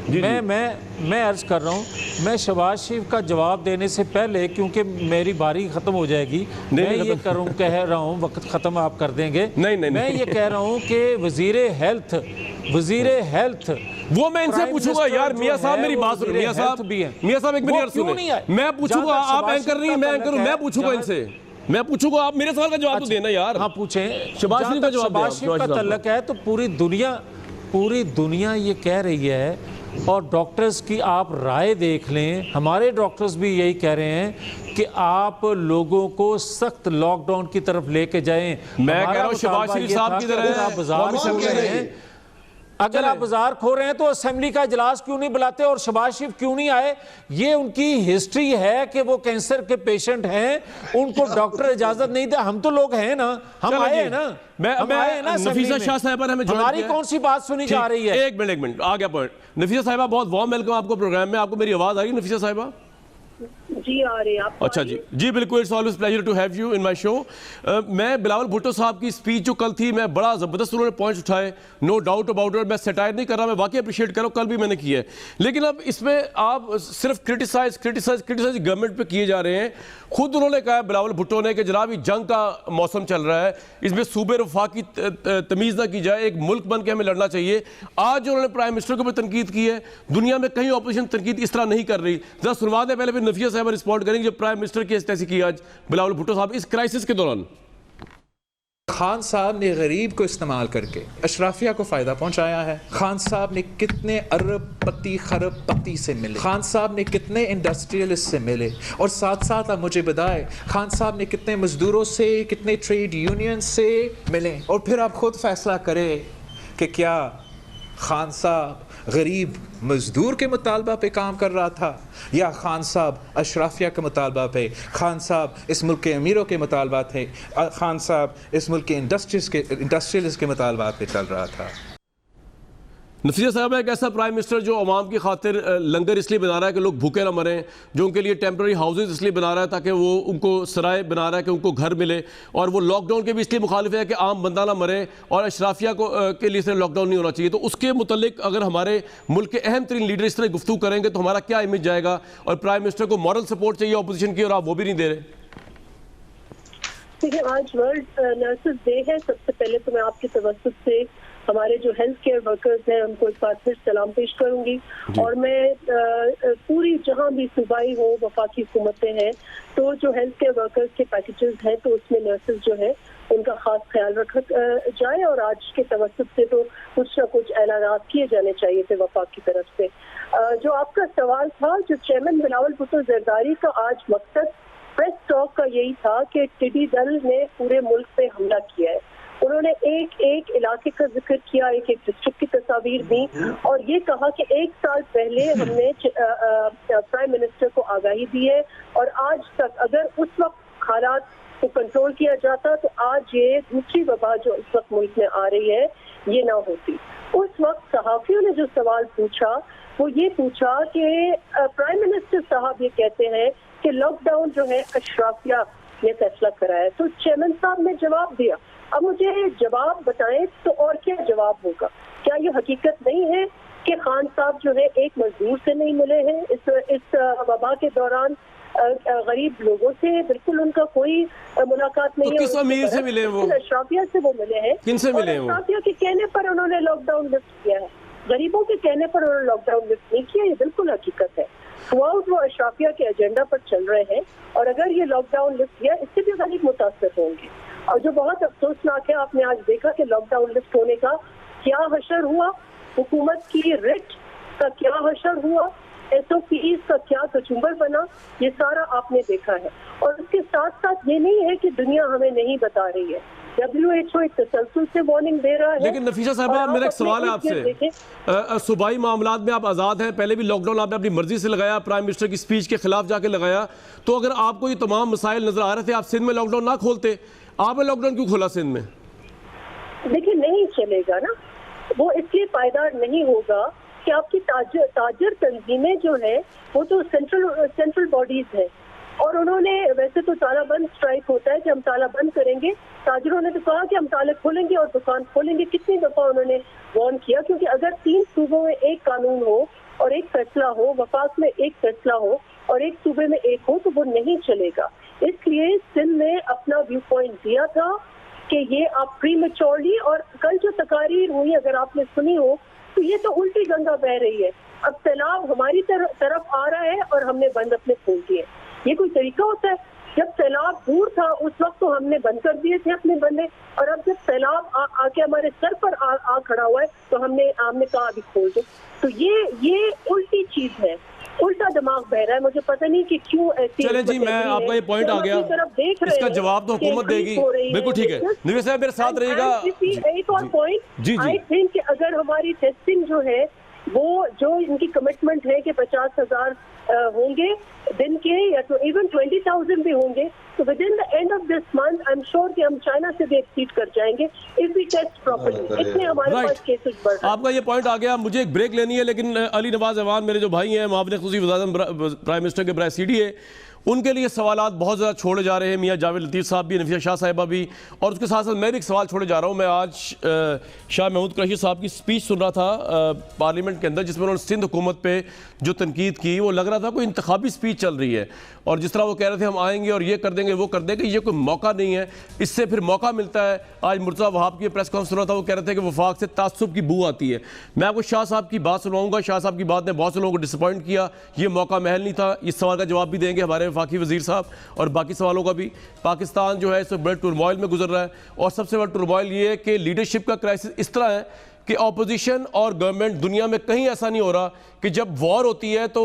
मैं अर्ज कर रहा हूँ, मैं शहबाज शरीफ का जवाब देने से पहले, क्योंकि मेरी बारी ख़त्म हो जाएगी, मैं ये कह रहा हूँ, वक्त ख़त्म आप कर देंगे। मैं ये कह रहा हूँ कि वज़ीर हेल्थ वो मैं इनसे पूछूंगा यार। मियां साहब मेरी बात सुनिए, मियां साहब एक मिनट सुनिए, मैं पूछूंगा, आप एंकर नहीं, मैं एंकर हूं, मैं पूछूंगा इनसे, मैं पूछूंगा, आप मेरे सवाल का जवाब तो देना यार। हाँ पूछें। शहबाज शरीफ का जवाब शहबाज शरीफ का तल्लक है तो पूरी दुनिया ये कह रही है, और डॉक्टर्स की आप राय देख लें, हमारे डॉक्टर्स भी यही कह रहे हैं कि आप लोगों को सख्त लॉकडाउन की तरफ लेके जाएं। मैं कह रहा हूं शहबाज शरीफ साहब की तरह आप बाजार खोल रहे हैं, अगर आप बाजार खोल रहे हैं तो असेंबली का इजलास क्यों नहीं बुलाते और शहबाज शरीफ क्यों नहीं आए? ये उनकी हिस्ट्री है कि वो कैंसर के पेशेंट हैं, उनको डॉक्टर इजाजत नहीं दे। हम तो लोग हैं ना, हम आए हैं ना, नफीसा शाह साहिबा ने हमें हमारी कौन सी बात सुनी जा रही है? एक मिनट आ गया पॉइंट। नफीसा साहिबा, बहुत वार्म वेलकम आपको प्रोग्राम में। आपको मेरी आवाज आ रही है नफीसा साहिबा? जी आ रही है। अच्छा जी बिल्कुल, it's always pleasure to have you in my show. मैं बिलावल भुट्टो साहब की स्पीच जो कल थी, मैं बड़ा ज़बरदस्त उन्होंने पॉइंट्स उठाए, नो डाउट अबाउट इट। मैं सेटायर नहीं कर रहा, मैं वाकई अप्रिशिएट कर रहा हूँ, कल भी मैंने किया है। लेकिन अब इसमें आप सिर्फ क्रिटिसाइज गवर्नमेंट पे किए जा रहे हैं। खुद उन्होंने कहा बिलावल भुट्टो ने कि जनाब जंग का मौसम चल रहा है, इसमें सूबे रफा की तमीज़ ना की जाए, एक मुल्क बन के हमें लड़ना चाहिए। आज उन्होंने प्राइम मिनिस्टर के ऊपर तनकीद की है, दुनिया में कहीं ऑपोजिशन तनकीद इस तरह नहीं कर रही। जरा सुनवा दें पहले, फिर नफीसा साहब रिस्पॉन्ड करेंगे। जब प्राइम मिनिस्टर की ऐसी की आज बिलावल भुट्टो साहब इस क्राइसिस के दौरान, खान साहब ने गरीब को इस्तेमाल करके अशराफिया को फ़ायदा पहुंचाया है। खान साहब ने कितने अरबपति खरबपति से मिले, खान साहब ने कितने इंडस्ट्रियलिस्ट से मिले, और साथ साथ आप मुझे बताएं खान साहब ने कितने मजदूरों से, कितने ट्रेड यूनियन से मिले, और फिर आप खुद फैसला करें कि क्या खान साहब गरीब मजदूर के मुतालबा पे काम कर रहा था, या खान साहब अशराफिया के मुतालबा पे, खान साहब इस मुल्क के अमीरों के मुतालबा थे, खान साहब इस मुल्क के इंडस्ट्रियलिस्ट के मुतालबा पे चल रहा था। नफीसा साहब एक ऐसा प्राइम मिनिस्टर जो अवाम की खातिर लंगर इसलिए बना रहा है कि लोग भूखे ना मरें, जो उनके लिए टेम्प्रेरी हाउसेज इसलिए बना रहा है ताकि वो उनको सराय बना रहा है कि उनको घर मिले, और वो लॉकडाउन के भी इसलिए मुखालिफ है कि आम बंदा ना मरे, और अशराफिया को के लिए सिर्फ लॉकडाउन नहीं होना चाहिए। तो उसके मुतल्लिक अगर हमारे मुल्क के अहम तरीन लीडर इस तरह गुफ्तगू करेंगे तो हमारा क्या इमेज जाएगा? और प्राइम मिनिस्टर को मॉरल सपोर्ट चाहिए अपोजिशन की, और आप वो भी नहीं दे रहे। देखिए, आज वर्ल्ड नर्सेज डे है। सबसे पहले तो मैं आपकी तवज्जुह से हमारे जो हेल्थ केयर वर्कर्स हैं उनको एक बार फिर सलाम पेश करूंगी, और मैं पूरी जहां भी सूबाई हो, वफाकी हुकूमतें हैं, तो जो हेल्थ केयर वर्कर्स के पैकेजेस हैं तो उसमें नर्सेज जो है उनका खास ख्याल रखा जाए, और आज के तवज्जुह से तो कुछ ना कुछ ऐलानात किए जाने चाहिए थे वफाक की तरफ से। जो आपका सवाल था, जो चेयरमैन बिलावल भुट्टो जरदारी का आज मकसद प्रेस टॉक का यही था कि टिड्डी दल ने पूरे मुल्क पे हमला किया है। उन्होंने एक एक इलाके का जिक्र किया, एक एक डिस्ट्रिक्ट की तस्वीर दी, और ये कहा कि 1 साल पहले हमने प्राइम मिनिस्टर को आगाही दी है, और आज तक अगर उस वक्त हालात को कंट्रोल किया जाता तो आज ये दूसरी वबा जो इस वक्त मुल्क में आ रही है ये ना होती। उस वक्त सहाफियों ने जो सवाल पूछा वो ये पूछा कि प्राइम मिनिस्टर साहब ये कहते हैं कि लॉकडाउन जो है अशराफिया ने फैसला कराया, तो चेयरमैन साहब ने जवाब दिया। अब मुझे जवाब बताएं तो और क्या जवाब होगा? क्या ये हकीकत नहीं है कि खान साहब जो है एक मजदूर से नहीं मिले हैं इस वबा के दौरान? गरीब लोगों से बिल्कुल उनका कोई मुलाकात नहीं है। किस अमीर से मिले वो? अशराफिया से वो मिले हैं। किनसे मिले वो? अशराफिया के कहने पर उन्होंने लॉकडाउन लिफ्ट किया है, गरीबों के कहने पर उन्होंने लॉकडाउन लिफ्ट नहीं किया। ये बिल्कुल हकीकत है। थ्रूआउट वो अशराफिया के एजेंडा पर चल रहे हैं, और अगर ये लॉकडाउन लिफ्ट किया इससे भी गरीब मुतासर होंगे। और जो बहुत अफसोसनाक है, आपने आज देखा कि लॉकडाउन लिफ्ट होने का क्या हशर हुआ, हुकूमत की रिट का क्या हशर हुआ, SOPs का क्या कचुम्बर बना, ये सारा आपने देखा है। और उसके साथ साथ ये नहीं है कि दुनिया हमें नहीं बता रही है, WHO एक तसलसल से वार्निंग दे रहा है। लेकिन नफीसा साहबा, मेरा एक सवाल है आपसे, सूबाई मामलात में आप आज़ाद हैं, पहले भी लॉकडाउन आपने अपनी मर्जी से लगाया, प्राइम मिनिस्टर की स्पीच के खिलाफ जाके लगाया, तो अगर आपको ये तमाम मसाइल नजर आ रहे थे, आप सिंध में लॉकडाउन ना खोलते? आपने लॉकडाउन क्यों खोला सिंध में? देखिए, नहीं चलेगा ना, वो इसलिए पायदार नहीं होगा कि आपकी ताजर तंजीमें जो है वो तो सेंट्रल बॉडीज है, और उन्होंने, वैसे तो तालाबंद स्ट्राइक होता है कि हम ताला बंद करेंगे, ताजिरों ने तो कहा कि हम ताले खोलेंगे और दुकान खोलेंगे। कितनी दफा उन्होंने वार्न किया, क्योंकि अगर 3 सूबों में एक कानून हो और एक फैसला हो, वफाक में एक फैसला हो और एक सूबे में एक हो, तो वो नहीं चलेगा। इसलिए सिंध ने अपना व्यू पॉइंट दिया था कि ये आप प्रीमेच्योरली, और कल जो तकारीर हुई अगर आपने सुनी हो तो ये तो उल्टी गंगा बह रही है। अब सैलाब हमारी तरफ आ रहा है और हमने बंद अपने खोल दिए। ये कोई तरीका होता है? जब सैलाब दूर था उस वक्त तो हमने बंद कर दिए थे अपने बंदे, और अब जब सैलाब आके हमारे सर पर आ खड़ा हुआ है तो हमने कहा अभी खोल दो। तो ये उल्टी चीज है, उल्टा दिमाग बह रहा है। मुझे पता नहीं कि क्यों ऐसी। चले जी, मैं आपका ये पॉइंट आ गया, इसका जवाब तो हुकूमत देगी। बिल्कुल ठीक है, निवेश साहब मेरे साथ रहिएगा। एक और पॉइंट, आई थिंक कि अगर हमारी टेस्टिंग जो है वो, जो इनकी कमिटमेंट है कि 50,000 होंगे दिन के, या तो इवन 20,000 भी होंगे, तो with in the end of this month I am sure कि हम चाइना से भी एक्सीड कर जाएंगे इफ वी टेस्ट प्रॉपर्ली। इतने हमारे पास केसेस बढ़ रहे हैं। आपका ये पॉइंट आ गया, मुझे एक ब्रेक लेनी है, लेकिन अली नवाज अवान मेरे जो भाई हैं, मुआविन खुसूसी वज़ीर-ए-आज़म प्राइम मिनिस्टर के बराए CDA, उनके लिए सवालात बहुत ज़्यादा छोड़े जा रहे हैं। मियाँ जावेद लतीफ़ साहब भी, नफीसा शाह साहिबा भी, और उसके साथ साथ मैं भी एक सवाल छोड़े जा रहा हूँ। मैं आज शाह महमूद कुरैशी साहब की स्पीच सुन रहा था पार्लियामेंट के अंदर, जिसमें उन्होंने सिंध हुकूमत पे जो तनकीद की, वो लग रहा था कोई इंतखाबी स्पीच चल रही है। और जिस तरह वो कह रहे थे हम आएंगे और ये कर देंगे वो कर देंगे, ये कोई मौका नहीं है, इससे फिर मौका मिलता है। आज मुर्तज़ा वहाब की प्रेस कॉन्फ्रेंस सुन रहा था, वो कह रहे थे कि वफाक से तासुब की बू आती है। मैं आपको शाह साहब की बात सुनाऊंगा। शाह साहब की बात ने बहुत से लोगों को डिसअपॉइंट किया, ये मौका महल नहीं था। इस सवाल का जवाब भी देंगे हमारे वफाकी वज़ीर साहब, और बाकी सवालों का भी। पाकिस्तान जो है इस बड़े टर्मोइल में गुजर रहा है, और सबसे बड़ा टर्मोइल ये है कि लीडरशिप का क्राइसिस इस तरह है कि ऑपोजिशन और गवर्नमेंट, दुनिया में कहीं ऐसा नहीं हो रहा कि जब वॉर होती है तो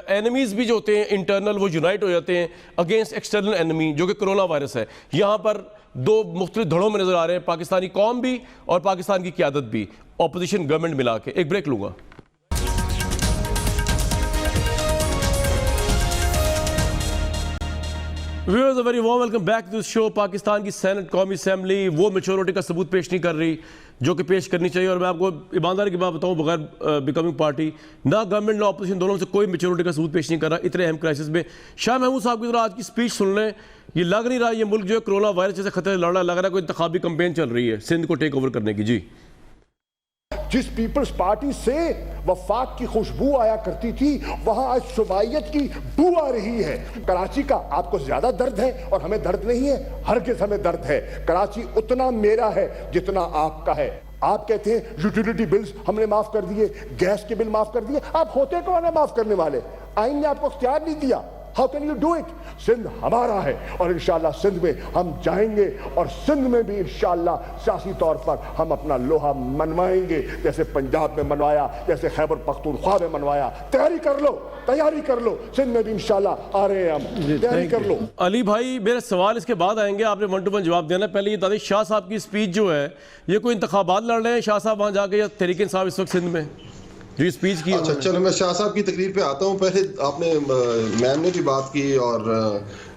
एनिमीज़ भी जो होते हैं इंटरनल, वो यूनाइट हो जाते हैं अगेंस्ट एक्सटर्नल एनिमी, जो कि कोरोना वायरस है। यहाँ पर 2 मुख्तलिफ धड़ों में नजर आ रहे हैं, पाकिस्तानी कौम भी और पाकिस्तान की क़यादत भी, ऑपोजिशन गवर्नमेंट मिला के। एक ब्रेक लूँगा। Viewers, a very warm welcome back to this show. Pakistan की सेनेट कौमी असेंबली वो मैच्योरिटी का सबूत पेश नहीं कर रही जो कि पेश करनी चाहिए। और मैं आपको ईमानदारी की बात बताऊं, बगैर बिकमिंग पार्टी, ना गवर्नमेंट ना अपोजिशन, दोनों से कोई मैच्योरिटी का सबूत पेश नहीं कर रहा इतने अहम क्राइसिस में। शाह महमूद साहब की तरह आज की स्पीच सुन लें, ये लग नहीं रहा ये मुल्क जो है कोरोना वायरस जैसे खतरे लड़ रहा, लग रहा है कोई इंतखाबी कैंपेन चल रही है सिंध को टेक ओवर करने की। जी, जिस पीपल्स पार्टी से वफाक की खुशबू आया करती थी, वहां आज सुबाइयत की बू आ रही है। कराची का आपको ज्यादा दर्द है और हमें दर्द नहीं है, हरगिज़ हमें दर्द है। कराची उतना मेरा है जितना आपका है। आप कहते हैं यूटिलिटी बिल्स हमने माफ कर दिए, गैस के बिल माफ कर दिए। आप होते कौन है माफ करने वाले? आइन ने आपको इख्तियार नहीं दिया। How can you do it? Sindh हमारा है और इंशाल्लाह सिंध में हम जाएंगे, और सिंध में भी इंशाल्लाह सियासी तौर पर हम अपना लोहा मनवाएंगे, जैसे पंजाब में मनवाया, जैसे खैबर पख्तूनख्वा में मनवाया। तैयारी कर लो, तैयारी कर लो, सिंध में भी इंशाल्लाह आ रहे हैं हम, तैयारी कर लो। अली भाई, मेरे सवाल इसके बाद आएंगे, आपने 1 to 1 जवाब देना। पहले ये बता दें, शाह साहब की स्पीच जो है, ये कोई इंतखाबात लड़ रहे हैं शाह साहब वहाँ जाके, या तहरीक इंसाफ इस वक्त सिंध में जो स्पीच की? अच्छा, चलो मैं शाह साहब की तकरीर पे आता हूँ। पहले आपने मैम ने भी बात की और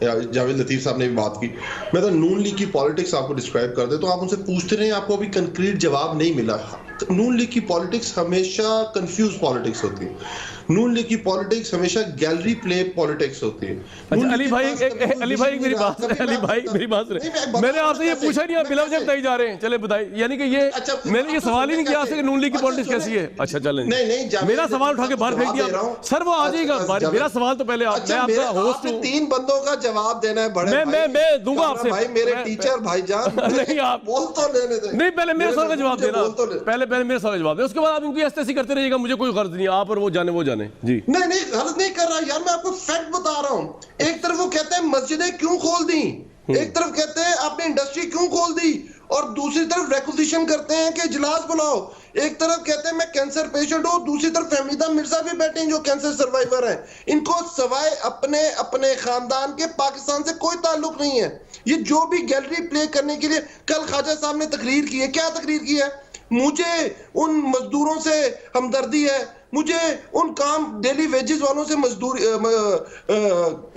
जावेद लतीफ़ साहब ने भी बात की। मैं तो नून लीग की पॉलिटिक्स आपको डिस्क्राइब कर दे तो आप उनसे पूछते रहे, आपको अभी कंक्रीट जवाब नहीं मिला। नून लीग की पॉलिटिक्स हमेशा कंफ्यूज पॉलिटिक्स होती है। नून लीग की पॉलिटिक्स हमेशा गैलरी प्ले पॉलिटिक्स होती है। अच्छा, अली भाई मेरी बात सुने। मैंने आपसे ये पूछा नहीं, आप बिला वजह बताई जा रहे हैं। चले बताइए, यानी कि ये मैंने ये सवाल ही नहीं किया आपसे कि नून लीग की पॉलिटिक्स कैसी है। अच्छा चलें, मेरा सवाल उठा के बाहर फेंक दिया सर, वो आ जाएगा। मेरा सवाल तो पहले मैं आपका होस्ट हूँ, 3 बंदों का जवाब देना है। बड़े मैं दूंगा आपसे भाई, मेरे टीचर भाईजान। नहीं, आप बोल तो लेने दे। नहीं, पहले मेरे सवाल का जवाब देना, पहले मेरे सवाल का जवाब दे, उसके बाद आप इनकी ऐसी करते रहिएगा। मुझे कोई गर्ज नहीं, आप और वो जाने जी। नहीं गलत नहीं कर रहा यार, मैं आपको फैक्ट बता रहा हूं। एक तरफ वो कहते हैं मस्जिदें क्यों खोल दी, एक तरफ कहते हैं आपने इंडस्ट्री क्यों खोल दी, और दूसरी तरफ रेक्विजिशन करते हैं कि इजलास बुलाओ। एक तरफ कहते हैं मैं कैंसर पेशेंट हूं, दूसरी तरफ फहमीदा मिर्जा भी बैठे हैं जो कैंसर सर्वाइवर हैं। इनको सवाए अपने खानदान के पाकिस्तान से कोई ताल्लुक नहीं है। ये जो भी गैलरी प्ले करने के लिए, कल ख्वाजा साहब ने तकरीर की है। क्या तकरीर की है? मुझे उन मजदूरों से हमदर्दी है, मुझे उन काम डेली वेजेस वालों से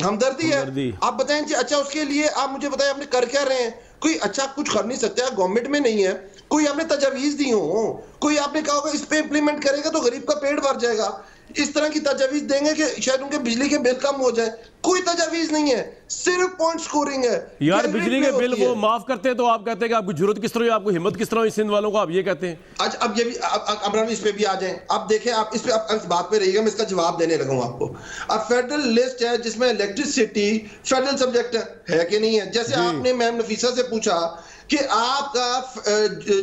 हमदर्दी है। आप बताएं जी, अच्छा उसके लिए आप मुझे बताएं आपने कर क्या रहे हैं? कोई अच्छा कुछ कर नहीं सकते, गवर्नमेंट में नहीं है, कोई आपने तजवीज दी हो, कोई आपने कहा होगा इस पे इंप्लीमेंट करेगा तो गरीब का पेट भर जाएगा। इस तरह की तजावीज देंगे कि शायद उनके बिजली के बिल कम हो जाए। कोई तजावीज नहीं है, सिर्फ पॉइंट स्कोरिंग है। यार बिजली के बिल वो माफ करते हैं तो आप कहते हैं कि आपकी जरूरत किस तरह है, आपको हिम्मत किस तरह है सिंध वालों को, आप ये कहते हैं। आज अब ये भी अब इस पे भी आ जाएं। आप देखें, आप इस पे इस बात पे रहिएगा, मैं इसका जवाब देने लगा हूं आपको। अब फेडरल लिस्ट है जिसमें इलेक्ट्रिसिटी फेडरल सब्जेक्ट है कि नहीं है। जैसे आपने मैम नफीसा से पूछा कि आपका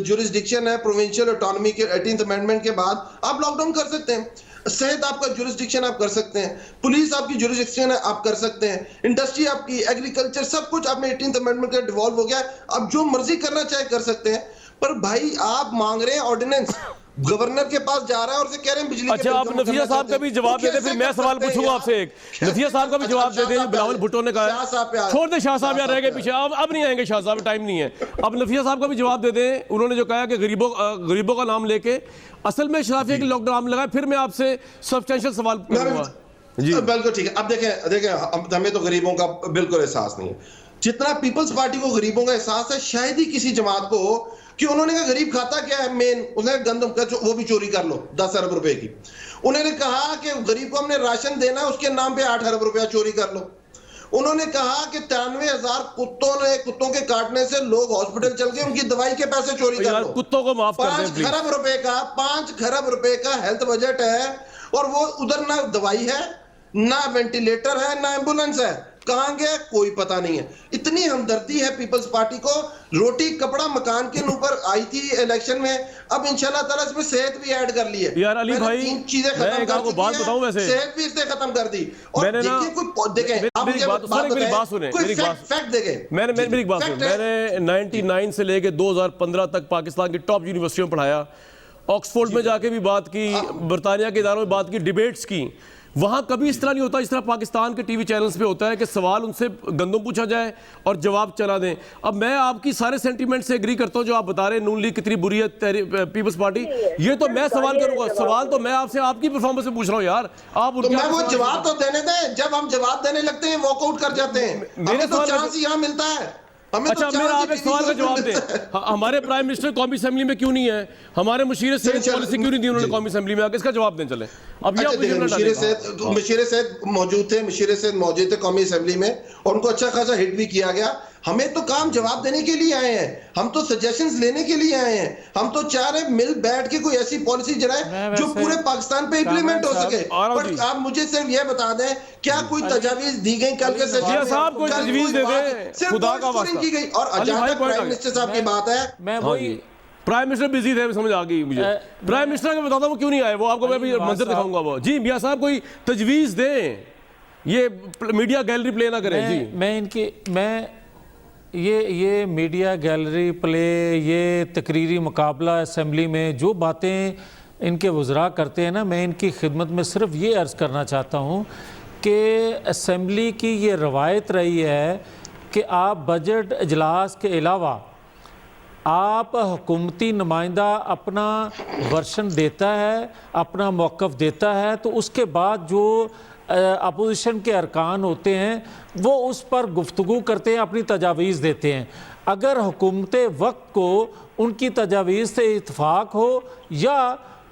जुरिस्डिक्शन है प्रोविंशियल ऑटोनॉमी के 18th अमेंडमेंट के बाद आप लॉकडाउन कर सकते हैं। सेहत आपका जुरिस्डिक्शन आप कर सकते हैं, पुलिस आपकी जुरिस्डिक्शन है आप कर सकते हैं, इंडस्ट्री आपकी, एग्रीकल्चर, सब कुछ आपने 18th अमेंडमेंट का डिवॉल्व हो गया। अब जो मर्जी करना चाहे कर सकते हैं। पर भाई आप मांग रहे हैं ऑर्डिनेंस, गवर्नर के पास जा रहा है और से कह रहे हैं बिजली। अच्छा, आप नफिया साहब का भी जवाब दे दें, फिर मैं सवाल पूछूंगा आपसे एक। नफिया साहब का भी जवाब दे दें, बिलावल भुट्टो ने कहा। छोड़ दे शाह साहब, यार रह गए पीछे, अब नहीं आएंगे शाह साहब, टाइम नहीं है। अब नफिया साहब का भी जवाब दे दें। उन्होंने जो कहा कि गरीबों का नाम लेके असल में शराफिया की लॉकडाउन लगाए। फिर मैं आपसे सब्सटेंशियल सवाल करूंगा जी। बिल्कुल ठीक है। अब देखें हमें तो गरीबों का बिल्कुल एहसास नहीं है। जितना पीपल्स पार्टी को गरीबों का एहसास है, शायद ही किसी जमात को हो कि उन्होंने कहा गरीब खाता क्या है मेन, उसने गंदम का वो भी चोरी कर लो 10 अरब रुपए की। उन्होंने कहा कि गरीब को हमने राशन देना, उसके नाम पे 8 अरब रुपया चोरी कर लो। उन्होंने कहा कि 93,000 कुत्तों के काटने से लोग हॉस्पिटल चल गए, उनकी दवाई के पैसे चोरी कर लो। कुत्तों को माफ कर दें 5 खरब रुपए का हेल्थ बजट है और वो उधर ना दवाई है, ना वेंटिलेटर है, ना एम्बुलेंस है। कहां गया कोई पता नहीं है। इतनी हमदर्दी है पीपल्स पार्टी को। रोटी कपड़ा मकान के ऊपर आई थी इलेक्शन में, अब इंशाल्लाह ताला इसमें सेहत भी ऐड कर ली है। यार अली भाई, 3 चीजें खत्म कर दी बात बताऊं, वैसे सेहत भी इसने खत्म कर दी। और मैंने ना देखें आप मेरी बात सुने, फैक्ट देखें। मेरी बात सुने। मैंने 99 से लेके 2015 तक पाकिस्तान की टॉप यूनिवर्सिटियों में पढ़ाया, ऑक्सफोर्ड में जाके भी बात की, बरतानिया के इदारों में बात की, डिबेट्स की। वहां कभी इस तरह नहीं होता जिस तरह पाकिस्तान के टीवी चैनल्स पे होता है कि सवाल उनसे गंदम पूछा जाए और जवाब चला दें। अब मैं आपकी सारे सेंटीमेंट से एग्री करता हूं जो आप बता रहे हैं, नून लीग कितनी बुरी है, पीपल्स पार्टी। ये तो मैं सवाल करूंगा, सवाल तो मैं आपसे आपकी परफॉर्मेंस से पूछ रहा हूं यार। आप तो मैं वो जवाब तो देने दें, जब हम जवाब देने लगते हैं वॉकआउट कर जाते हैं। मेरे तो चांस यहाँ मिलता है। अच्छा, मेरा आप एक सवाल का जवाब दें। हमारे प्राइम मिनिस्टर कौमी असेंबली में क्यों नहीं है? हमारे मुशीर सेहत पॉलिसी क्यों नहीं दी उन्होंने कौमी असेंबली में आके? इसका जवाब दें चले। अब ये मुशीर सेहत मौजूद थे, मुशीर सेहत मौजूद थे कौमी असेंबली में और उनको अच्छा खासा हिट भी किया गया। हमें तो काम जवाब देने के लिए आए हैं, हम तो सजेशंस लेने के लिए आए हैं। हम तो चाह रहे मिल बैठ के कोई ऐसी पॉलिसी जलाए जो पूरे पाकिस्तान पे इंप्लीमेंट हो सके। बट आप मुझे सिर्फ ये बता दें, क्या कोई तजावीज दी गई कल के सेशन में? साहब कोई तजवीज दे दे, खुदा का वास्ता की गई। और जहां तक प्राइम मिनिस्टर साहब की बात है, मैं वही प्राइम मिनिस्टर बिजी थे, समझ आ गई मुझे। प्राइम मिनिस्टर को बताता हूँ क्यों नहीं आए वो, आपको मैं भी मंजर दिखाऊंगा वो। जी मियां साहब कोई तजवीज दें, ये मीडिया गैलरी प्ले ना करें। जी ये मीडिया गैलरी प्ले, ये तकरीरी मुकाबला असेंबली में जो बातें इनके वज़रा करते हैं ना, मैं इनकी खिदमत में सिर्फ ये अर्ज़ करना चाहता हूँ कि असेंबली की ये रवायत रही है कि आप बजट इजलास के अलावा आप हुकूमती नुमाइंदा अपना वर्शन देता है, अपना मौक़िफ़ देता है, तो उसके बाद जो अपोजिशन के अरकान होते हैं वो उस पर गुफ्तगू करते हैं, अपनी तजावीज़ देते हैं। अगर हुकूमत वक्त को उनकी तजावीज़ से इत्फाक हो या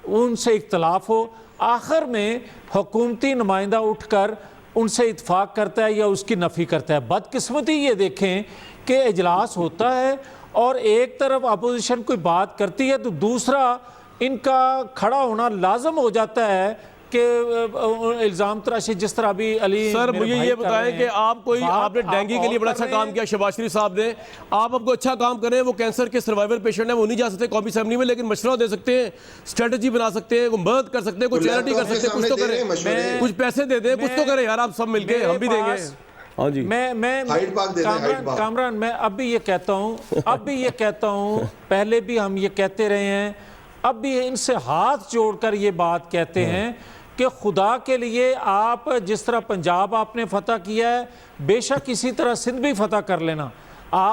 उनसे इख्तलाफ हो, आखिर में हुकूमती नुमाइंदा उठकर उनसे इत्फाक करता है या उसकी नफ़ी करता है। बदकिस्मती ये देखें कि इजलास होता है और एक तरफ अपोजिशन कोई बात करती है तो दूसरा इनका खड़ा होना लाजम हो जाता है कि इल्ज़ाम तराशी, जिस तरह अभी अली सर मुझे ये बताएं कि आपने डेंगू के लिए बड़ा अच्छा काम किया, शहबाज शरीफ साहब ने। आप आपको अच्छा काम करें, वो कैंसर के सर्वाइवल पेशेंट हैं, वो नहीं जा सकते कौमी असेंबली में, लेकिन मशवरा दे सकते हैं, स्ट्रेटजी बना सकते हैं, मदद कर सकते हैं, कोई चैरिटी कर सकते हैं, कुछ तो करें, कुछ पैसे दे दें, कुछ तो करें यार, आप सब मिलके, हम भी देंगे। हाँ जी, मैं कामरान, मैं अब भी ये कहता हूँ, पहले भी हम ये कहते रहे हैं, अब भी इनसे हाथ जोड़कर ये बात कहते हैं कि खुदा के लिए आप जिस तरह पंजाब आपने फतह किया है, बेशक इसी तरह सिंध भी फतह कर लेना।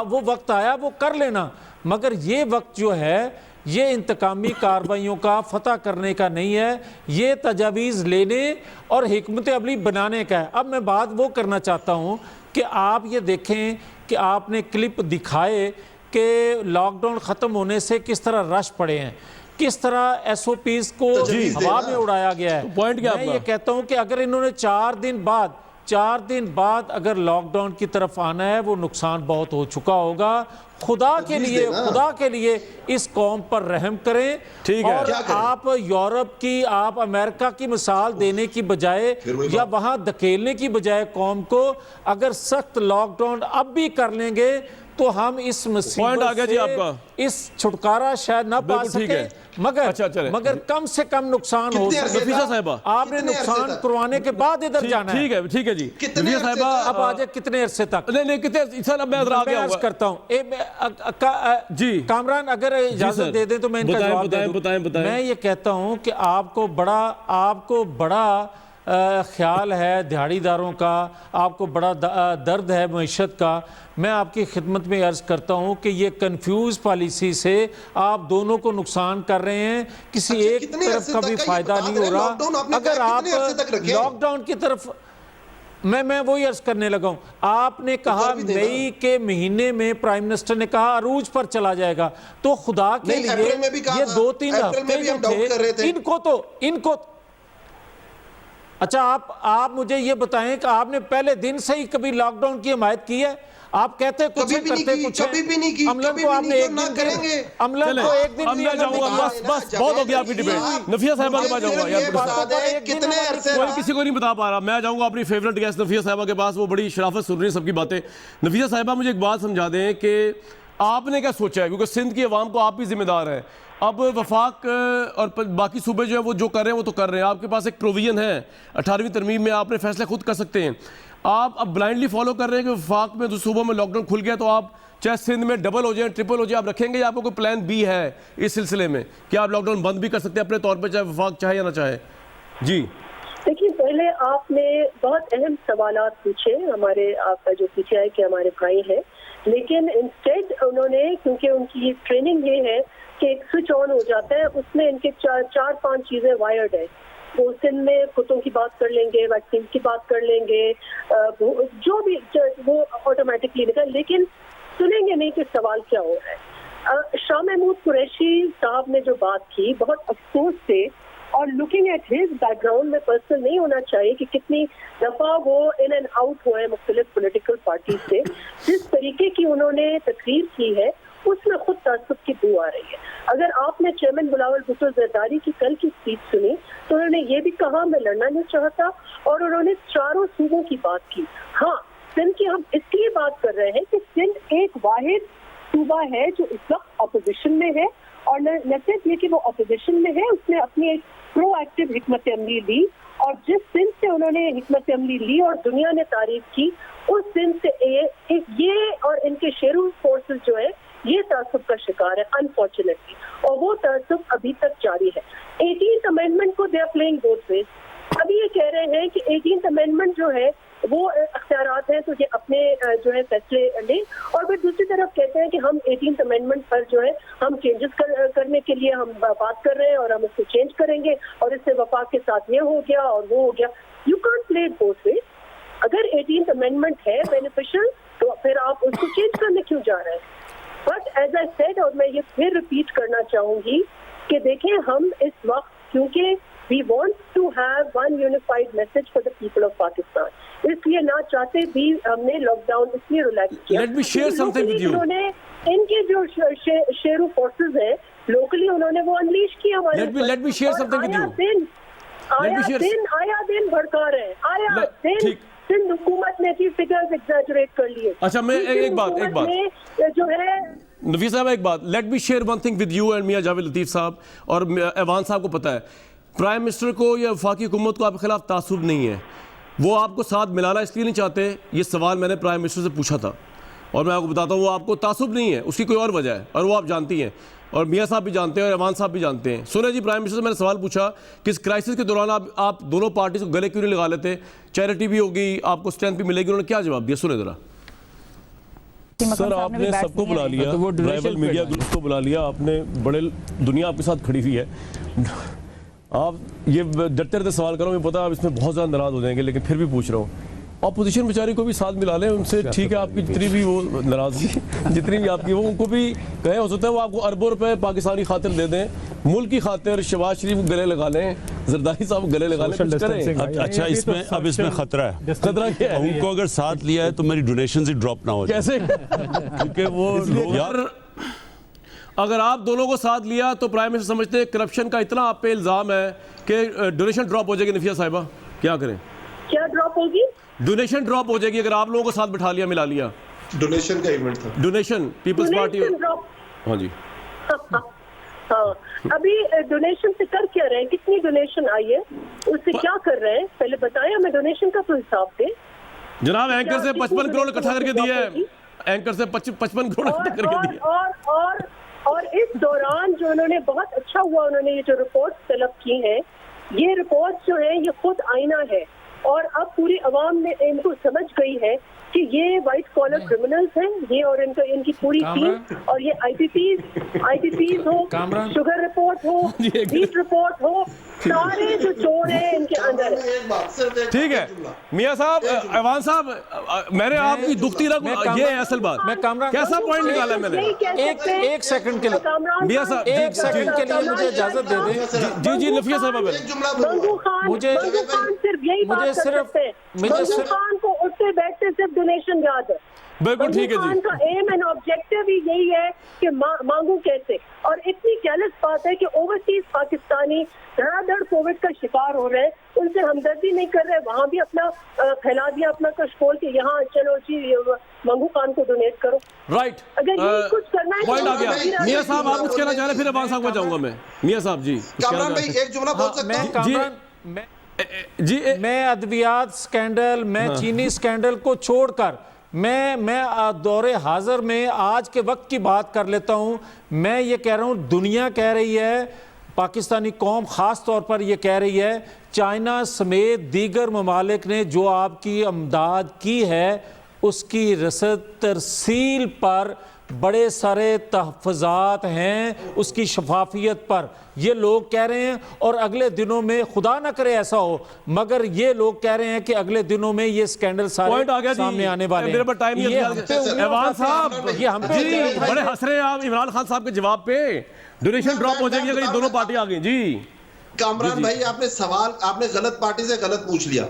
वो वक्त आया वो कर लेना, मगर ये वक्त जो है ये इंतकामी कार्रवाइयों का फतह करने का नहीं है, ये तजावीज़ लेने और हिकमत अमली बनाने का है। अब मैं बात वो करना चाहता हूँ कि आप ये देखें कि आपने क्लिप दिखाए कि लॉकडाउन ख़त्म होने से किस तरह रश पड़े हैं, किस तरह एसओपीज को हवा में उड़ाया गया है। पॉइंट क्या मैं ये कहता हूं कि अगर इन्होंने 4 दिन बाद अगर लॉकडाउन की तरफ आना है, वो नुकसान बहुत हो चुका होगा। खुदा के लिए इस कौम पर रहम करें। ठीक है, और आप यूरोप की, आप अमेरिका की मिसाल देने की बजाय या वहां धकेलने की बजाय कौम को अगर सख्त लॉकडाउन अब भी कर लेंगे तो हम इस मुसीबत आ गया जी आपका। इस छुटकारा शायद ना पा सके, मगर कम से कम नुकसान हो सके। आपने नुकसान करवाने के बाद इधर जाना है। ठीक है जी। नफीसा साहिबा अब आज कितने अरसे तक? नहीं कितने सर, अब मैं अर्ज करता हूँ जी कामरान, अगर इजाजत दे दें तो मैं इनका जवाब दूं। मैं ये कहता हूँ कि आपको बड़ा ख्याल है दिहाड़ीदारों का, आपको बड़ा दर्द है मईशत का। मैं आपकी खिदमत में अर्ज़ करता हूँ कि ये कंफ्यूज पॉलिसी से आप दोनों को नुकसान कर रहे हैं, किसी एक तरफ का भी फायदा नहीं हो रहा। अगर आप लॉकडाउन की तरफ, मैं वही अर्ज करने लगा हूं, आपने कहा मई के महीने में प्राइम मिनिस्टर ने कहा अरूज पर चला जाएगा, तो खुदा के लिए ये 2-3 हफ्ते जो थे इनको अच्छा, आप मुझे ये बताएं कि आपने पहले दिन से ही कभी लॉकडाउन की हिमायत की है? आप कहते हैं कुछ करते कुछ, कभी भी नहीं की। अमलन को आपने एक दिन करेंगे, अमलन को एक दिन मैं जाऊंगा, बस बहुत हो गया आपकी डिबेट। नफीसा साहिबा के पास जाऊंगा यार, कितने अरसे कोई किसी को नहीं बता पा रहा। मैं जाऊंगा अपनी फेवरेट गेस्ट नफीसा साहिबा के पास, वो बड़ी शराफत सुन रही है सबकी बातें। नफीसा साहिबा, मुझे एक बात समझा दें कि आपने क्या सोचा है, क्योंकि सिंध की आवाम को आप भी जिम्मेदार हैं। अब वफाक और बाकी सूबे जो है वो जो कर रहे हैं वो तो कर रहे हैं, आपके पास एक प्रोविजन है 18वीं तरमीम में, आपने फैसले खुद कर सकते हैं। आप अब ब्लाइंडली फॉलो कर रहे हैं कि वफाक में सूबों में लॉकडाउन खुल गया तो आप चाहे सिंध में डबल हो जाए ट्रिपल हो जाए आप रखेंगे, या आपको कोई प्लान बी है इस सिलसिले में कि आप लॉकडाउन बंद भी कर सकते हैं अपने तौर पर, चाहे वफाक चाहे या ना चाहे? जी देखिए, पहले आपने बहुत अहम सवालात पूछे हमारे, आपका जो पीछे के हमारे भाई हैं, लेकिन इंस्टेड उन्होंने, क्योंकि उनकी ट्रेनिंग ये है कि एक स्विच ऑन हो जाता है, उसमें इनके 4-5 चीजें वायर्ड है। वो सिंध में कुत्तों की बात कर लेंगे, वैक्सीन की बात कर लेंगे, जो भी वो ऑटोमेटिकली निकल, लेकिन सुनेंगे नहीं कि सवाल क्या हो रहा है। शाह महमूद कुरैशी साहब ने जो बात की, बहुत अफसोस से, और लुकिंग एट हिज बैकग्राउंड में पर्सनल नहीं होना चाहिए कि कितनी दफा वो इन एंड आउट हुए मुख्तलिफ पॉलिटिकल पार्टी से, जिस तरीके की उन्होंने तकरीर की है उसमें खुद तासुब की बू आ रही है। अगर आपने चेयरमैन बिलावल भुट्टो जरदारी की कल की स्पीच सुनी तो उन्होंने ये भी कहा मैं लड़ना नहीं चाहता, और उन्होंने 4 सूबों की बात की। हाँ, सिंध की हम इसलिए बात कर रहे हैं कि सिंध एक वाहिद सूबा है जो इस वक्त अपोजिशन में है, और न सिर्फ ये कि वो अपोजिशन में है, उसने अपनी एक प्रोएक्टिव हिकमत अमली ली, और जिस सिंध से उन्होंने हिकमत अमली ली और दुनिया ने तारीफ की, उस सिंध से ये और इनके शेरू फोर्सेस जो है ये तासुब का शिकार है अनफॉर्चुनेटली, और वो तासुब अभी तक जारी है। 18th अमेंडमेंट को they are playing both ways. अभी ये कह रहे हैं कि 18th अमेंडमेंट जो है वो अख्तियारात हैं तो ये अपने जो है फैसले लें, और फिर दूसरी तरफ कहते हैं कि हम 18th अमेंडमेंट पर जो है हम चेंजेस करने के लिए हम बात कर रहे हैं और हम इसको चेंज करेंगे, और इससे वफाक के साथ ये हो गया और वो हो गया। You can't play it both ways. अगर 18th अमेंडमेंट है बेनिफिशियल तो फिर आप उसको चेंज करने क्यों जा रहे हैं? बट एज आई सेड, और मैं ये फिर रिपीट करना चाहूंगी कि देखें, हम इस वक्त क्योंकि we want to have one unified message for the people of Pakistan, इसलिए ना चाहते भी हमने लॉकडाउन इसलिए रिलैक्स किया। Let me share something with you. उन्होंने इनके जो शेरू फोर्सेस हैं लोकली उन्होंने वो अनलीश किया हमारे। Late me share something with you. आया दिन भड़का रहे हैं, आया दिन सिंध हुकूमत ने की फिगर्स एग्जैजरेट कर लिए। अच्छा, मैं एक बात जो है नफीस साहब, एक बात, let me share one thing with you and मियां जावेद लतीफ़ साहब और ऐवान साहब को पता है प्राइम मिनिस्टर को या वफाकी हुकूमत को आपके खिलाफ तासुब नहीं है, वो आपको साथ मिलाना इसलिए नहीं चाहते। ये सवाल मैंने प्राइम मिनिस्टर से पूछा था और मैं आपको बताता हूँ वो आपको तासुब नहीं है, उसकी कोई और वजह है और वो आप जानती हैं और मियां साहब भी जानते हैं और ऐवान साहब भी जानते हैं। सुने जी, प्राइम मिनिस्टर से मैंने सवाल पूछा कि इस क्राइसिस के दौरान आप दोनों पार्टी को गले क्यों नहीं लगा लेते, चैरिटी भी होगी, आपको स्ट्रेंथ भी मिलेगी। उन्होंने क्या जवाब दिया, सुने जरा। सर, आपने सबको बुला लिया, ट्राइबल मीडिया ग्रुप को बुला लिया आपने, बड़े दुनिया आपके साथ खड़ी हुई है, आप ये डरते रहते सवाल करो, मुझे पता है आप इसमें बहुत ज़्यादा नाराज़ हो जाएंगे, लेकिन फिर भी पूछ रहा हूँ ऑपोजिशन बेचारी को भी साथ मिला लें उनसे, ठीक है आपकी जितनी भी वो नाराजगी जितनी भी आपकी वो उनको भी कहें, हो सकता है वो आपको अरबों रुपए पाकिस्तानी खातिर दे दें, मुल्क की खातिर शहबाज शरीफ गले लगा लें, जरदारी साहब गले लगा लें, कुछ करें। अच्छा इसमें अब इसमें खतरा है, खतरा क्या है? उनको अगर साथ लिया है तो मेरी डोनेशन ही ड्रॉप ना हो जाए। कैसे? क्योंकि वो यार अगर आप दोनों को साथ लिया तो प्राइम मिनिस्टर समझते हैं करप्शन का इतना आप पे इल्जाम है कि डोनेशन ड्रॉप हो जाएगी। नफिया साहिबा क्या करें? क्या ड्रॉप होगी? डोनेशन ड्रॉप हो जाएगी अगर आप लोगों को साथ बिठा लिया, मिला लिया। डोनेशन का इवेंट था, डोनेशन पीपल्स पार्टी। हाँ जी हाँ, अभी डोनेशन से कर क्या रहे हैं? कितनी डोनेशन आई है, उससे क्या कर रहे हैं पहले बताएं हमें, डोनेशन का तो हिसाब दे जनाब। एंकर से 55 करोड़ इकट्ठा करके दिया है, एंकर से 55 करोड़ इकट्ठा करके दिया। और इस दौरान जो उन्होंने बहुत अच्छा हुआ, उन्होंने ये जो रिपोर्ट तलब की हैं, ये रिपोर्ट जो है ये खुद आईना है और अब पूरी अवाम ने इनको समझ गई है कि ये वाइट कॉलर क्रिमिनल्स हैं ये, और इनकी पूरी टीम, और ये आईपीपीज हो, शुगर रिपोर्ट हो, हीट रिपोर्ट हो, सारे जो चोर हैं इनके अंदर। ठीक है मियां साहब, अवान साहब, मैंने आपकी दुखती रख, ये है असल बात। मैं कामरान कैसा पॉइंट निकाला है मैंने? एक सेकंड के लिए मियां साहब, एक सेकंड के लिए मुझे इजाजत दे दें। जी जी नफिया साहब, मुझे सिर्फ यही बात कर सकते हैं। मंजूर खान को उठते बैठते सिर्फ डोनेशन याद है। बिल्कुल ठीक है जी। खान का एम एंड ऑब्जेक्टिव ही यही है कि मांगू कैसे, और इतनी कैलस बात है कि ओवरसीज पाकिस्तानी धड़ाधड़ कोविड का शिकार हो रहे हैं, उनसे हमदर्दी नहीं कर रहे, वहाँ भी अपना फैला दिया अपना कशकोल के यहाँ चलो जी मंगू खान को डोनेट करो। राइट, अगर ये कुछ करना है पॉइंट आ गया। मियां साहब आप कुछ कहना चाह रहे हैं, फिर अवान साहब को जाऊंगा मैं। मियां साहब जी, कामरान भाई एक जुमला बोल सकता हूं? जी मैं अद्वियात स्कैंडल, मैं चीनी स्कैंडल को छोड़कर मैं दौरे हाजिर में आज के वक्त की बात कर लेता हूं। मैं ये कह रहा हूं, दुनिया कह रही है, पाकिस्तानी कौम ख़ास तौर पर यह कह रही है, चाइना समेत दीगर ममालिक ने जो आपकी अमदाद की है उसकी रसद तरसील पर बड़े सारे तहफ़्फ़ुज़ात हैं, उसकी शफाफियत पर ये लोग कह रहे हैं। और अगले दिनों में, खुदा ना करे ऐसा हो, मगर ये लोग कह रहे हैं कि अगले दिनों में ये स्कैंडल सारे सामने आने वाले हैं। मेरे पर टाइम नहीं है। अवान साहब ये हम जी बड़े हंस रहे हैं आप इमरान खान साहब के जवाब पे, डोनेशन ड्रॉप हो जाएगी अगर ये दोनों पार्टी आ गई। जी कामरान भाई, आपने सवाल आपने गलत पार्टी से गलत पूछ लिया।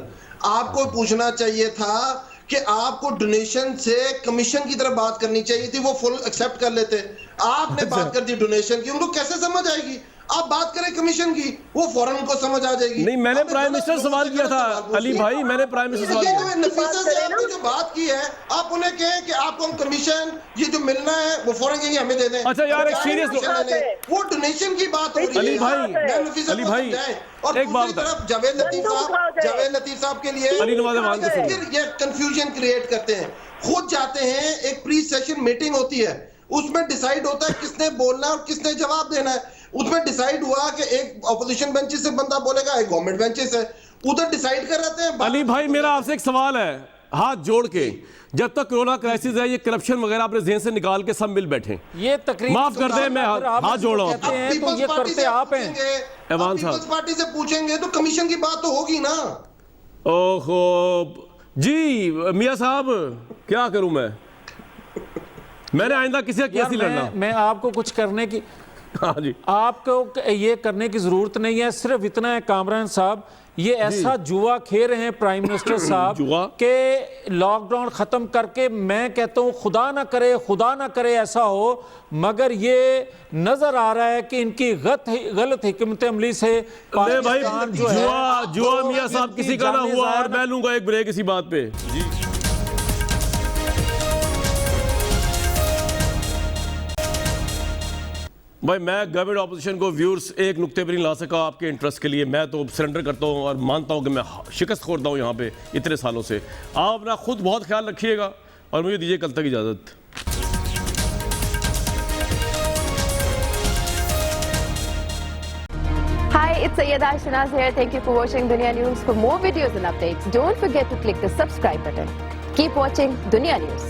आपको पूछना चाहिए था कि आपको डोनेशन से कमीशन की तरफ बात करनी चाहिए थी, वो फुल एक्सेप्ट कर लेते। आपने बात कर दी डोनेशन की, उनको कैसे समझ आएगी? आप बात करें कमीशन की, वो फौरन उनको समझ आ जाएगी। नहीं, मैंने प्राइम मिनिस्टर सवाल किया था अली भाई, मैंने प्राइम मिनिस्टर सवाल किया। नफीसा से आपने जो बात की है, आप उन्हें कहें कि आपको हम कमीशन ये जो मिलना है वो फौरन कहेंगे हमें दे दें। अच्छा यार, एक सीरियस वो डोनेशन की बात हो रही है। अली भाई और एक बात तरफ जावेद लतीफ साहब के लिए ये कंफ्यूजन क्रिएट करते हैं। खुद जाते हैं, एक प्री सेशन मीटिंग होती है, उसमें डिसाइड होता है किसने बोलना है और किसने जवाब देना है। उसमें डिसाइड हुआ कि एक ऑपोजिशन बेंचेस से बंदा बोलेगा, एक गवर्नमेंट बेंचेस है, उधर डिसाइड कर रहे हैं। अली भाई मेरा आपसे एक सवाल है, हाथ जोड़ के, जब तक कोरोना क्राइसिस है, ये करप्शन वगैरह अपने ज़हन से निकाल के सब मिल बैठे। ये तकरीब माफ कर दे, मैं हाथ जोड़ रहा हूं। तो ये करते आप हैं। अवान साहब पीपल्स पार्टी से पूछेंगे तो कमीशन की बात तो होगी ना। ओहो जी मियां साहब, क्या करूं मैंने आइंदा किसी का कैसे लड़ना। मैं आपको कुछ करने की, हाँ जी, आपको ये करने की जरूरत नहीं है। सिर्फ इतना है कामरान साहब, ये ऐसा जुआ खेल रहे हैं प्राइम मिनिस्टर साहब के लॉकडाउन खत्म करके, मैं कहता हूँ खुदा ना करे ऐसा हो, मगर ये नजर आ रहा है कि इनकी गलत हिकमत अमली से पाकिस्तान जो है जुआ मियां साहब किसी का ना हुआ। और मैं लूंगा एक ब्रेक इसी बात पे जी। भाई मैं गवर्नमेंट ऑपोजिशन को व्यूअर्स एक नुक्ते पर नहीं ला सका आपके इंटरेस्ट के लिए। मैं तो सरेंडर करता हूं और मानता हूं कि मैं शिकस्त खोरता हूं यहाँ पे इतने सालों से। आप अपना खुद बहुत ख्याल रखिएगा और मुझे दीजिए कल तक इजाज़त। Hi, it's Sayyeda Shanaz here. Thank you for watching Dunya News. For more videos and updates, don't forget to click the subscribe button. Keep watching Dunya News.